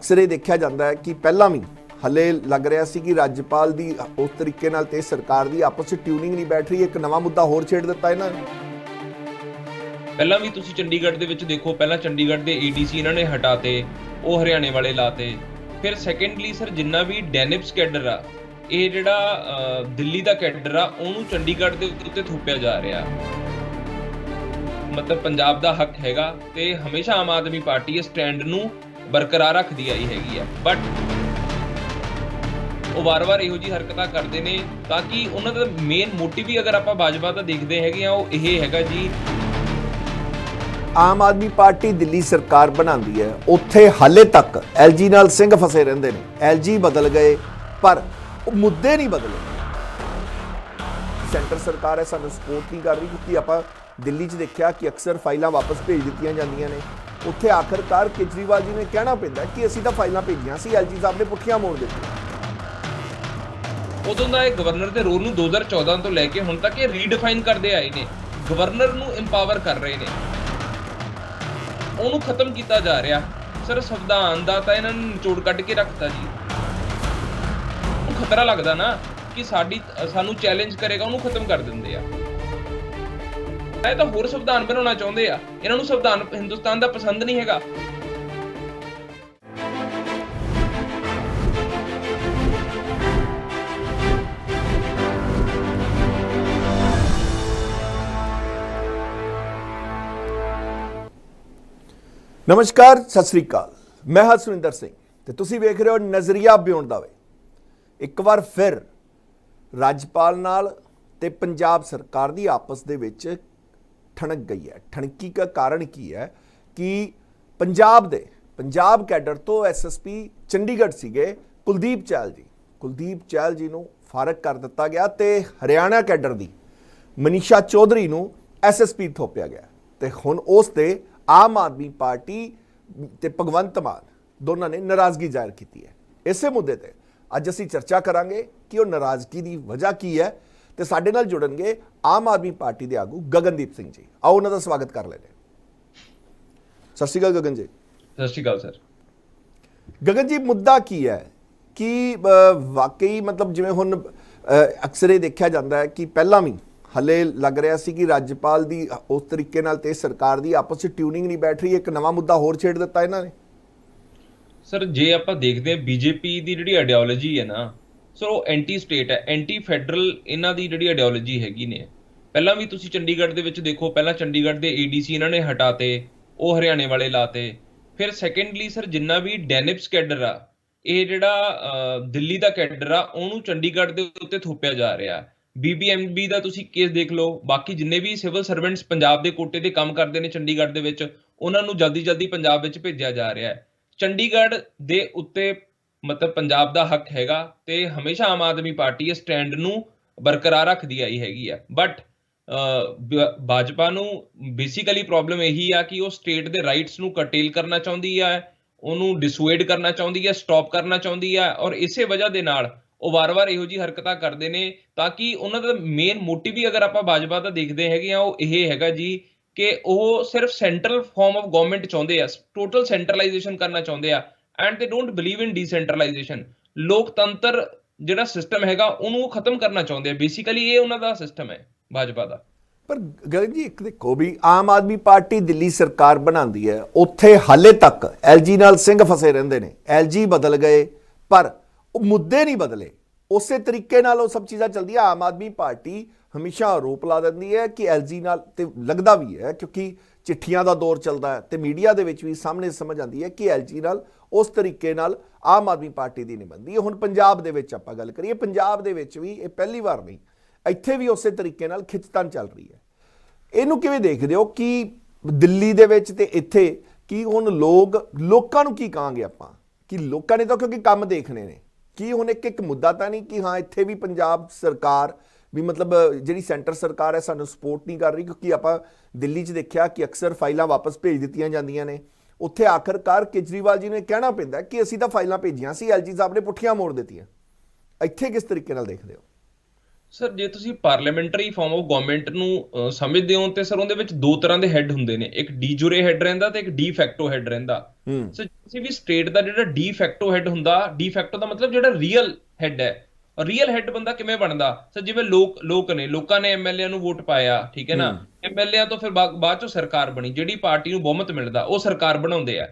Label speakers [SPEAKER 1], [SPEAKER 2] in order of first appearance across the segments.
[SPEAKER 1] ਅਕਸਰ ਇਹ ਦੇਖਿਆ ਜਾਂਦਾ ਹੈ ਕਿ ਪਹਿਲਾਂ ਵੀ ਹਲੇ ਲੱਗ ਰਿਹਾ ਸੀ ਕਿ ਰਾਜਪਾਲ ਦੀ ਉਸ ਤਰੀਕੇ ਨਾਲ ਤੇ ਸਰਕਾਰ ਦੀ ਆਪਸ ਵਿੱਚ ਟਿਊਨਿੰਗ ਨਹੀਂ ਬੈਠ ਰਹੀ। ਇੱਕ ਨਵਾਂ ਮੁੱਦਾ ਹੋਰ ਛੇੜ ਦਿੱਤਾ ਇਹਨਾਂ ਨੇ।
[SPEAKER 2] ਪਹਿਲਾਂ ਵੀ ਤੁਸੀਂ ਚੰਡੀਗੜ੍ਹ ਦੇ ਵਿੱਚ ਦੇਖੋ, ਪਹਿਲਾਂ ਚੰਡੀਗੜ੍ਹ ਦੇ ਏਡੀਸੀ ਇਹਨਾਂ ਨੇ ਹਟਾਤੇ, ਉਹ ਹਰਿਆਣੇ ਵਾਲੇ ਲਾਤੇ। ਫਿਰ ਸੈਕੰਡਲੀ ਸਰ ਜਿੰਨਾ ਵੀ ਡੈਨਿਪਸ ਕੈਡਰ ਆ, ਇਹ ਜਿਹੜਾ ਦਿੱਲੀ ਦਾ ਕੈਡਰ ਆ, ਉਹਨੂੰ ਚੰਡੀਗੜ੍ਹ ਦੇ ਉੱਤੇ ਥੋਪਿਆ ਜਾ ਰਿਹਾ। ਮਤਲਬ ਪੰਜਾਬ ਦਾ ਹੱਕ ਹੈਗਾ ਤੇ ਹਮੇਸ਼ਾ ਆਮ ਆਦਮੀ ਪਾਰਟੀ ਇਸ ਸਟੈਂਡ ਨੂੰ ਬਰਕਰਾਰ ਰੱਖਦੀ ਆਈ ਹੈਗੀ ਆ, ਬਟ ਉਹ ਵਾਰ-ਵਾਰ ਇਹੋ ਜਿਹੀ ਹਰਕਤਾਂ ਕਰਦੇ ਨੇ ਤਾਂ ਕਿ ਉਹਨਾਂ ਦਾ ਮੇਨ ਮੋਟਿਵ ਹੀ ਅਗਰ ਆਪਾਂ ਭਾਜਪਾ ਦਾ ਦੇਖਦੇ ਹੈਗੇ ਆ, ਉਹ ਇਹ ਹੈਗਾ ਜੀ।
[SPEAKER 1] ਆਮ ਆਦਮੀ ਪਾਰਟੀ ਦਿੱਲੀ ਸਰਕਾਰ ਬਣਾਉਂਦੀ ਹੈ, ਉੱਥੇ ਹਾਲੇ ਤੱਕ ਐਲਜੀ ਨਾਲ ਸਿੰਘ ਫਸੇ ਰਹਿੰਦੇ ਨੇ। ਐਲਜੀ ਬਦਲ ਗਏ ਪਰ ਉਹ ਮੁੱਦੇ ਨਹੀਂ ਬਦਲੇ। ਸੈਂਟਰ ਸਰਕਾਰ ਹੈ ਸਾਨੂੰ ਸਪੋਰਟ ਨਹੀਂ ਕਰ ਰਹੀ, ਕਿਉਂਕਿ ਆਪਾਂ ਦਿੱਲੀ 'ਚ ਦੇਖਿਆ ਕਿ ਅਕਸਰ ਫਾਈਲਾਂ ਵਾਪਸ ਭੇਜ ਦਿੱਤੀਆਂ ਜਾਂਦੀਆਂ ਨੇ। ਉੱਥੇ ਆਖਰਕਾਰ ਕੇਜਰੀਵਾਲ ਜੀ ਨੇ ਕਹਿਣਾ ਪੈਂਦਾ ਕਿ ਅਸੀਂ ਤਾਂ ਫਾਈਲਾਂ ਭੇਜੀਆਂ ਸੀ, ਐਲਜੀ ਸਾਹਿਬ ਨੇ ਪੁੱਠੀਆਂ ਮੋੜ ਦਿੱਤੀਆਂ।
[SPEAKER 2] ਉਦੋਂ ਦਾ ਇਹ ਗਵਰਨਰ ਦੇ ਰੋਲ ਨੂੰ 2014 ਤੋਂ ਲੈ ਕੇ ਹੁਣ ਤੱਕ ਇਹ ਰੀਡਿਫਾਈਨ ਕਰਦੇ ਆਏ ਨੇ। ਗਵਰਨਰ ਨੂੰ ਇੰਪਾਵਰ ਕਰ ਰਹੇ ਨੇ, ਉਹਨੂੰ ਖਤਮ ਕੀਤਾ ਜਾ ਰਿਹਾ। ਸਰ ਸੰਵਿਧਾਨ ਦਾ ਤਾਂ ਇਹਨਾਂ ਨੇ ਨਿਚੋੜ ਕੱਢ ਕੇ ਰੱਖਤਾ ਜੀ। ਉਹ ਖਤਰਾ ਲੱਗਦਾ ਨਾ ਕਿ ਸਾਨੂੰ ਚੈਲੰਜ ਕਰੇਗਾ, ਉਹਨੂੰ ਖਤਮ ਕਰ ਦਿੰਦੇ ਆ। ਇਹ ਤਾਂ ਹੋਰ ਸੰਵਿਧਾਨ ਬਣਾਉਣਾ ਚਾਹੁੰਦੇ ਆ। ਇਹਨਾਂ ਨੂੰ ਸੰਵਿਧਾਨ ਹਿੰਦੁਸਤਾਨ ਦਾ ਪਸੰਦ ਨਹੀਂ ਹੈਗਾ।
[SPEAKER 1] ਨਮਸਕਾਰ, ਸਤਿ ਸ੍ਰੀ ਅਕਾਲ। ਮੈਂ ਹਾਂ ਸੁਰਿੰਦਰ ਸਿੰਘ ਤੇ ਤੁਸੀਂ ਵੇਖ ਰਹੇ ਹੋ ਨਜ਼ਰੀਆ ਬਿਯੋਂਡ ਦਾ ਵੇ। ਇੱਕ ਵਾਰ ਫਿਰ ਰਾਜਪਾਲ ਨਾਲ ਤੇ ਪੰਜਾਬ ਸਰਕਾਰ ਦੀ ਆਪਸ ਦੇ ਵਿੱਚ ਠਣਕ ਗਈ ਹੈ। ਠਣਕੀ ਦਾ ਕਾਰਨ ਕੀ ਹੈ ਕਿ ਪੰਜਾਬ ਕੈਡਰ ਤੋਂ ਐਸਐਸਪੀ ਚੰਡੀਗੜ੍ਹ ਸੀਗੇ ਕੁਲਦੀਪ ਚਹਿਲ ਜੀ ਨੂੰ ਫਾਰਗ ਕਰ ਦਿੱਤਾ ਗਿਆ ਤੇ ਹਰਿਆਣਾ ਕੈਡਰ ਦੀ ਮਨੀਸ਼ਾ ਚੌਧਰੀ ਨੂੰ ਐਸਐਸਪੀ ਥੋਪਿਆ ਗਿਆ। ਤੇ ਹੁਣ ਉਸ ਤੇ ਆਮ ਆਦਮੀ ਪਾਰਟੀ ਤੇ ਭਗਵੰਤ ਮਾਨ ਦੋਨਾਂ ਨੇ ਨਾਰਾਜ਼ਗੀ ਜ਼ਾਹਿਰ ਕੀਤੀ ਹੈ। ਇਸੇ ਮੁੱਦੇ ਤੇ ਅੱਜ ਅਸੀਂ ਚਰਚਾ ਕਰਾਂਗੇ ਕਿ ਉਹ ਨਾਰਾਜ਼ਗੀ ਦੀ ਵਜ੍ਹਾ ਕੀ ਹੈ ਤੇ ਸਾਡੇ ਨਾਲ ਜੁੜਨਗੇ ਆਮ ਆਦਮੀ ਪਾਰਟੀ ਦੇ ਆਗੂ ਗਗਨਦੀਪ ਸਿੰਘ ਜੀ। ਆਓ ਉਹਨਾਂ ਦਾ ਸਵਾਗਤ ਕਰ ਲੈਂਦੇ। ਸਤਿ ਸ਼੍ਰੀ ਅਕਾਲ ਗਗਨ ਜੀ।
[SPEAKER 2] ਸਤਿ ਸ਼੍ਰੀ ਅਕਾਲ ਸਰ।
[SPEAKER 1] ਗਗਨ ਜੀ, ਮੁੱਦਾ ਕੀ ਹੈ ਕਿ ਵਾਕਈ ਮਤਲਬ ਜਿਵੇਂ ਹੁਣ ਅਕਸਰ ਇਹ ਦੇਖਿਆ ਜਾਂਦਾ ਹੈ ਕਿ ਪਹਿਲਾਂ ਵੀ ਹਲੇ ਲੱਗ ਰਿਹਾ ਸੀ ਕਿ ਰਾਜਪਾਲ ਦੀ ਉਸ ਤਰੀਕੇ ਨਾਲ ਤੇ ਸਰਕਾਰ ਦੀ ਆਪਸ ਵਿੱਚ ਟਿਊਨਿੰਗ ਨਹੀਂ ਬੈਠ ਰਹੀ। ਇੱਕ ਨਵਾਂ ਮੁੱਦਾ ਹੋਰ ਛੇੜ ਦਿੱਤਾ ਇਹਨਾਂ ਨੇ।
[SPEAKER 2] ਸਰ ਜੇ ਆਪਾਂ ਦੇਖਦੇ ਹਾਂ ਬੀਜੇਪੀ ਦੀ ਜਿਹੜੀ ਆਈਡੀਓਲੋਜੀ ਹੈ ਨਾ ਸਰ, ਉਹ ਐਂਟੀ ਸਟੇਟ ਹੈ, ਐਂਟੀ ਫੈਡਰਲ ਇਹਨਾਂ ਦੀ ਜਿਹੜੀ ਆਈਡੀਓਲੋਜੀ ਹੈਗੀ ਨੇ। ਪਹਿਲਾਂ ਵੀ ਤੁਸੀਂ ਚੰਡੀਗੜ੍ਹ ਦੇ ਵਿੱਚ ਦੇਖੋ, ਪਹਿਲਾਂ ਚੰਡੀਗੜ੍ਹ ਦੇ ਏਡੀਸੀ ਇਹਨਾਂ ਨੇ ਹਟਾਤੇ, ਉਹ ਹਰਿਆਣੇ ਵਾਲੇ ਲਾਤੇ। ਫਿਰ ਸੈਕੰਡਲੀ ਸਰ ਜਿੰਨਾ ਵੀ ਡੈਨਿਪਸ ਕੈਡਰ ਆ, ਇਹ ਜਿਹੜਾ ਦਿੱਲੀ ਦਾ ਕੈਡਰ ਆ, ਉਹਨੂੰ ਚੰਡੀਗੜ੍ਹ ਦੇ ਉੱਤੇ ਥੋਪਿਆ ਜਾ ਰਿਹਾ। BBMB ਦਾ ਤੁਸੀਂ ਕੇਸ ਦੇਖ ਲਓ। ਬਾਕੀ ਜਿੰਨੇ ਵੀ ਸਿਵਲ ਸਰਵੈਂਟਸ ਪੰਜਾਬ ਦੇ ਕੋਟੇ ਤੇ ਕੰਮ ਕਰਦੇ ਨੇ ਚੰਡੀਗੜ੍ਹ ਦੇ ਵਿੱਚ, ਉਹਨਾਂ ਨੂੰ ਜਲਦੀ ਪੰਜਾਬ ਵਿੱਚ ਭੇਜਿਆ ਜਾ ਰਿਹਾ ਹੈ। ਚੰਡੀਗੜ੍ਹ ਦੇ ਉੱਤੇ ਮਤਲਬ ਪੰਜਾਬ ਦਾ ਹੱਕ ਹੈਗਾ ਤੇ ਹਮੇਸ਼ਾ ਆਮ ਆਦਮੀ ਪਾਰਟੀ ਇਸ ਸਟੈਂਡ ਨੂੰ ਬਰਕਰਾਰ ਰੱਖਦੀ ਆਈ ਹੈਗੀ ਆ। ਬਟ ਭਾਜਪਾ ਨੂੰ ਬੇਸਿਕਲੀ ਪ੍ਰੋਬਲਮ ਇਹੀ ਆ ਕਿ ਉਹ ਸਟੇਟ ਦੇ ਰਾਈਟਸ ਨੂੰ ਕਰਟੇਲ ਕਰਨਾ ਚਾਹੁੰਦੀ ਆ, ਉਹਨੂੰ ਡਿਸੂਏਡ ਕਰਨਾ ਚਾਹੁੰਦੀ ਆ, ਸਟਾਪ ਕਰਨਾ ਚਾਹੁੰਦੀ ਆ। ਔਰ ਇਸੇ ਵਜ੍ਹਾ ਦੇ ਨਾਲ ਉਹ ਵਾਰ-ਵਾਰ ਇਹੋ ਜਿਹੀ ਹਰਕਤਾਂ ਕਰਦੇ ਨੇ ਤਾਂ ਕਿ ਉਹਨਾਂ ਦਾ ਮੇਨ ਮੋਟਿਵ ਹੀ ਅਗਰ ਆਪਾਂ ਭਾਜਪਾ ਦਾ ਦੇਖਦੇ ਹੈਗੇ ਆ, ਉਹ ਇਹ ਹੈਗਾ ਜੀ ਕਿ ਉਹ ਸਿਰਫ ਸੈਂਟਰਲ ਫਾਰਮ ਆਫ ਗਵਰਨਮੈਂਟ ਚਾਹੁੰਦੇ ਆ, ਟੋਟਲ ਸੈਂਟਰਲਾਈਜੇਸ਼ਨ ਕਰਨਾ ਚਾਹੁੰਦੇ ਆ। ਐਂਡ ਦੇ ਡੋਂਟ ਬਿਲੀਵ ਇਨ ਡੀਸੈਂਟਰਲਾਈਜੇਸ਼ਨ। ਲੋਕਤੰਤਰ ਜਿਹੜਾ ਸਿਸਟਮ ਹੈਗਾ ਉਹਨੂੰ ਖਤਮ ਕਰਨਾ ਚਾਹੁੰਦੇ ਆ। ਬੇਸਿਕਲੀ ਇਹ ਉਹਨਾਂ ਦਾ ਸਿਸਟਮ ਹੈ ਭਾਜਪਾ ਦਾ।
[SPEAKER 1] ਪਰ ਗਗਨ ਜੀ, ਇੱਕ ਦੇਖੋ ਵੀ ਆਮ ਆਦਮੀ ਪਾਰਟੀ ਦਿੱਲੀ ਸਰਕਾਰ ਬਣਾਉਂਦੀ ਹੈ, ਉੱਥੇ ਹਾਲੇ ਤੱਕ ਐਲਜੀ ਨਾਲ ਸਿੰਘ ਫਸੇ ਰਹਿੰਦੇ ਨੇ। ਐਲਜੀ ਬਦਲ ਗਏ ਪਰ ਉਹ ਮੁੱਦੇ ਨਹੀਂ ਬਦਲੇ। ਉਸੇ ਤਰੀਕੇ ਨਾਲ ਉਹ ਸਭ ਚੀਜ਼ਾਂ ਚੱਲਦੀਆਂ। ਆਮ ਆਦਮੀ ਪਾਰਟੀ ਹਮੇਸ਼ਾ ਆਰੋਪ ਲਾ ਦਿੰਦੀ ਹੈ ਕਿ ਐਲਜੀ ਨਾਲ, ਤੇ ਲੱਗਦਾ ਵੀ ਹੈ ਕਿਉਂਕਿ ਚਿੱਠੀਆਂ ਦਾ ਦੌਰ ਚੱਲਦਾ ਹੈ ਤੇ ਮੀਡੀਆ ਦੇ ਵਿੱਚ ਵੀ ਸਾਹਮਣੇ ਸਮਝ ਆਉਂਦੀ ਹੈ ਕਿ ਐਲਜੀ ਨਾਲ ਉਸ ਤਰੀਕੇ ਨਾਲ ਆਮ ਆਦਮੀ ਪਾਰਟੀ ਦੀ ਨਹੀਂ ਬਣਦੀ। ਹੁਣ ਪੰਜਾਬ ਦੇ ਵਿੱਚ ਆਪਾਂ ਗੱਲ ਕਰੀਏ, ਪੰਜਾਬ ਦੇ ਵਿੱਚ ਵੀ ਇਹ ਪਹਿਲੀ ਵਾਰ ਨਹੀਂ, ਇੱਥੇ ਵੀ ਉਸੇ ਤਰੀਕੇ ਨਾਲ ਖਿੱਚਤਾਨ ਚੱਲ ਰਹੀ ਹੈ। ਇਹਨੂੰ ਕਿਵੇਂ ਦੇਖਦੇ ਹੋ ਕਿ ਦਿੱਲੀ ਦੇ ਵਿੱਚ ਤੇ ਇੱਥੇ ਕੀ ਹੁਣ ਲੋਕਾਂ ਨੂੰ ਕੀ ਕਹਾਂਗੇ ਆਪਾਂ ਕਿ ਲੋਕਾਂ ਨੇ ਤਾਂ ਕਿਉਂਕਿ ਕੰਮ ਦੇਖਣੇ ਨੇ, ਕੀ ਹੁਣ ਇੱਕ ਮੁੱਦਾ ਤਾਂ ਨਹੀਂ ਕਿ ਹਾਂ ਇੱਥੇ ਵੀ ਪੰਜਾਬ ਸਰਕਾਰ ਵੀ ਮਤਲਬ ਜਿਹੜੀ ਸੈਂਟਰ ਸਰਕਾਰ ਹੈ ਸਾਨੂੰ ਸਪੋਰਟ ਨਹੀਂ ਕਰ ਰਹੀ, ਕਿਉਂਕਿ ਆਪਾਂ ਦਿੱਲੀ 'ਚ ਦੇਖਿਆ ਕਿ ਅਕਸਰ ਫਾਈਲਾਂ ਵਾਪਸ ਭੇਜ ਦਿੱਤੀਆਂ ਜਾਂਦੀਆਂ ਨੇ। ਉੱਥੇ ਆਖਰਕਾਰ ਕੇਜਰੀਵਾਲ ਜੀ ਨੇ ਕਹਿਣਾ ਪੈਂਦਾ ਕਿ ਅਸੀਂ ਤਾਂ ਫਾਈਲਾਂ ਭੇਜੀਆਂ ਸੀ, ਐਲਜੀ ਸਾਹਿਬ ਨੇ ਪੁੱਠੀਆਂ ਮੋੜ ਦਿੱਤੀਆਂ। ਇੱਥੇ ਕਿਸ ਤਰੀਕੇ ਨਾਲ ਦੇਖਦੇ ਹੋ?
[SPEAKER 2] ਸਰ ਜੇ ਤੁਸੀਂ ਪਾਰਲੀਮੈਂਟਰੀ ਫਾਰਮ ਆਫ ਗਵਰਨਮੈਂਟ ਨੂੰ ਸਮਝਦੇ ਹੋ ਤੇ ਸਰ ਉਹਦੇ ਵਿੱਚ ਦੋ ਤਰ੍ਹਾਂ ਦੇ ਹੈੱਡ ਹੁੰਦੇ ਨੇ, ਇੱਕ ਡੀ ਜੂਰੇ ਹੈੱਡ ਰਹਿੰਦਾ ਤੇ ਇੱਕ ਡੀ ਫੈਕਟੋ ਹੈੱਡ ਰਹਿੰਦਾ।
[SPEAKER 1] ਹੂੰ
[SPEAKER 2] ਸੋ ਕਿਸੇ ਵੀ ਸਟੇਟ ਦਾ ਜਿਹੜਾ ਡੀ ਫੈਕਟੋ ਹੈੱਡ ਹੁੰਦਾ, ਡੀ ਫੈਕਟੋ ਦਾ ਮਤਲਬ ਜਿਹੜਾ ਰੀਅਲ ਹੈੱਡ ਹੈ। ਰੀਅਲ ਹੈੱਡ ਬੰਦਾ ਕਿਵੇਂ ਬਣਦਾ ਸਰ? ਜਿਵੇਂ ਲੋਕਾਂ ਨੇ ਐਮਐਲਏ ਨੂੰ ਵੋਟ ਪਾਇਆ, ਠੀਕ ਹੈ ਨਾ,
[SPEAKER 1] ਹੂੰ
[SPEAKER 2] ਐਮਐਲਏ ਤੋਂ ਫਿਰ ਬਾਅਦ ਚੋਂ ਸਰਕਾਰ ਬਣੀ, ਜਿਹੜੀ ਪਾਰਟੀ ਨੂੰ ਬਹੁਮਤ ਮਿਲਦਾ ਉਹ ਸਰਕਾਰ ਬਣਾਉਂਦੇ ਆ।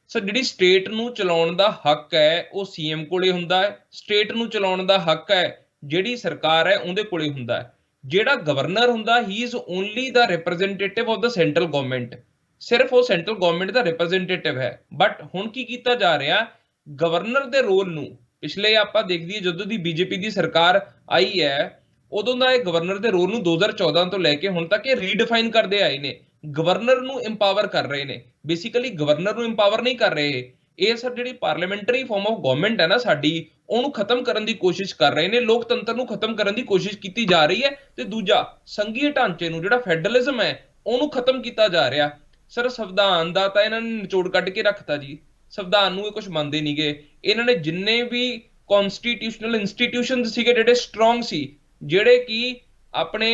[SPEAKER 2] ਸਰ ਜਿਹੜੀ ਸਟੇਟ ਨੂੰ ਚਲਾਉਣ ਦਾ ਹੱਕ ਹੈ ਉਹ ਸੀਐਮ ਕੋਲੇ ਹੁੰਦਾ ਹੈ, ਸਟੇਟ ਨੂੰ ਚਲਾਉਣ ਦਾ ਹੱਕ ਹੈ ਜਿਹੜੀ ਸਰਕਾਰ ਹੈ ਉਹਦੇ ਕੋਲੇ ਹੁੰਦਾ ਹੈ। ਜਿਹੜਾ ਗਵਰਨਰ ਹੁੰਦਾ, ਹੀ is only the representative of the central government, ਸਿਰਫ ਉਹ ਸੈਂਟਰਲ ਗਵਰਨਮੈਂਟ ਦਾ ਰਿਪਰੈਜ਼ੈਂਟੇਟਿਵ ਹੈ। ਬਟ ਹੁਣ ਕੀ ਕੀਤਾ ਜਾ ਰਿਹਾ, ਗਵਰਨਰ ਦੇ ਰੋਲ ਨੂੰ ਪਿਛਲੇ ਆਪਾਂ ਦੇਖਦੇ ਜਦੋਂ ਦੀ ਬੀਜੇਪੀ ਦੀ ਸਰਕਾਰ ਆਈ ਹੈ ਉਦੋਂ ਦਾ ਇਹ ਗਵਰਨਰ ਦੇ ਰੋਲ ਨੂੰ 2014 ਤੋਂ ਲੈ ਕੇ ਹੁਣ ਤੱਕ ਇਹ ਰੀਡਿਫਾਈਨ ਕਰਦੇ ਆਏ ਨੇ। ਗਵਰਨਰ ਨੂੰ ਇੰਪਾਵਰ ਕਰ ਰਹੇ ਨੇ, ਬੇਸਿਕਲੀ ਗਵਰਨਰ ਨੂੰ ਇੰਪਾਵਰ ਨਹੀਂ ਕਰ ਰਹੇ ਇਹ ਸਰ। ਜਿਹੜੀ ਪਾਰਲੀਮੈਂਟਰੀ ਫਾਰਮ ਆਫ ਗਵਰਨਮੈਂਟ ਹੈ ਨਾ ਸਾਡੀ, ਉਹਨੂੰ ਖਤਮ ਕਰਨ ਦੀ ਕੋਸ਼ਿਸ਼ ਕਰ ਰਹੇ ਨੇ, ਲੋਕਤੰਤਰ ਨੂੰ ਖਤਮ ਕਰਨ ਦੀ ਕੋਸ਼ਿਸ਼ ਕੀਤੀ ਜਾ ਰਹੀ ਹੈ। ਤੇ ਦੂਜਾ ਸੰਘੀ ਢਾਂਚੇ ਨੂੰ, ਜਿਹੜਾ ਫੈਡਰਲਿਜ਼ਮ ਹੈ, ਉਹਨੂੰ ਖਤਮ ਕੀਤਾ ਜਾ ਰਿਹਾ। ਸਰ ਸੰਵਿਧਾਨ ਦਾ ਤਾਂ ਇਹਨਾਂ ਨੇ ਨਿਚੋੜ ਕੱਢ ਕੇ ਰੱਖਤਾ ਜੀ, ਸੰਵਿਧਾਨ ਨੂੰ ਇਹ ਕੁਝ ਮੰਨਦੇ ਨਹੀਂਗੇ। ਇਹਨਾਂ ਨੇ ਜਿੰਨੇ ਵੀ ਕਨਸਟੀਟਿਊਸ਼ਨਲ ਇੰਸਟੀਟਿਊਸ਼ਨ ਸੀਗੇ ਜਿਹੜੇ ਸਟਰੋਂਗ ਸੀ, ਜਿਹੜੇ ਕਿ ਆਪਣੇ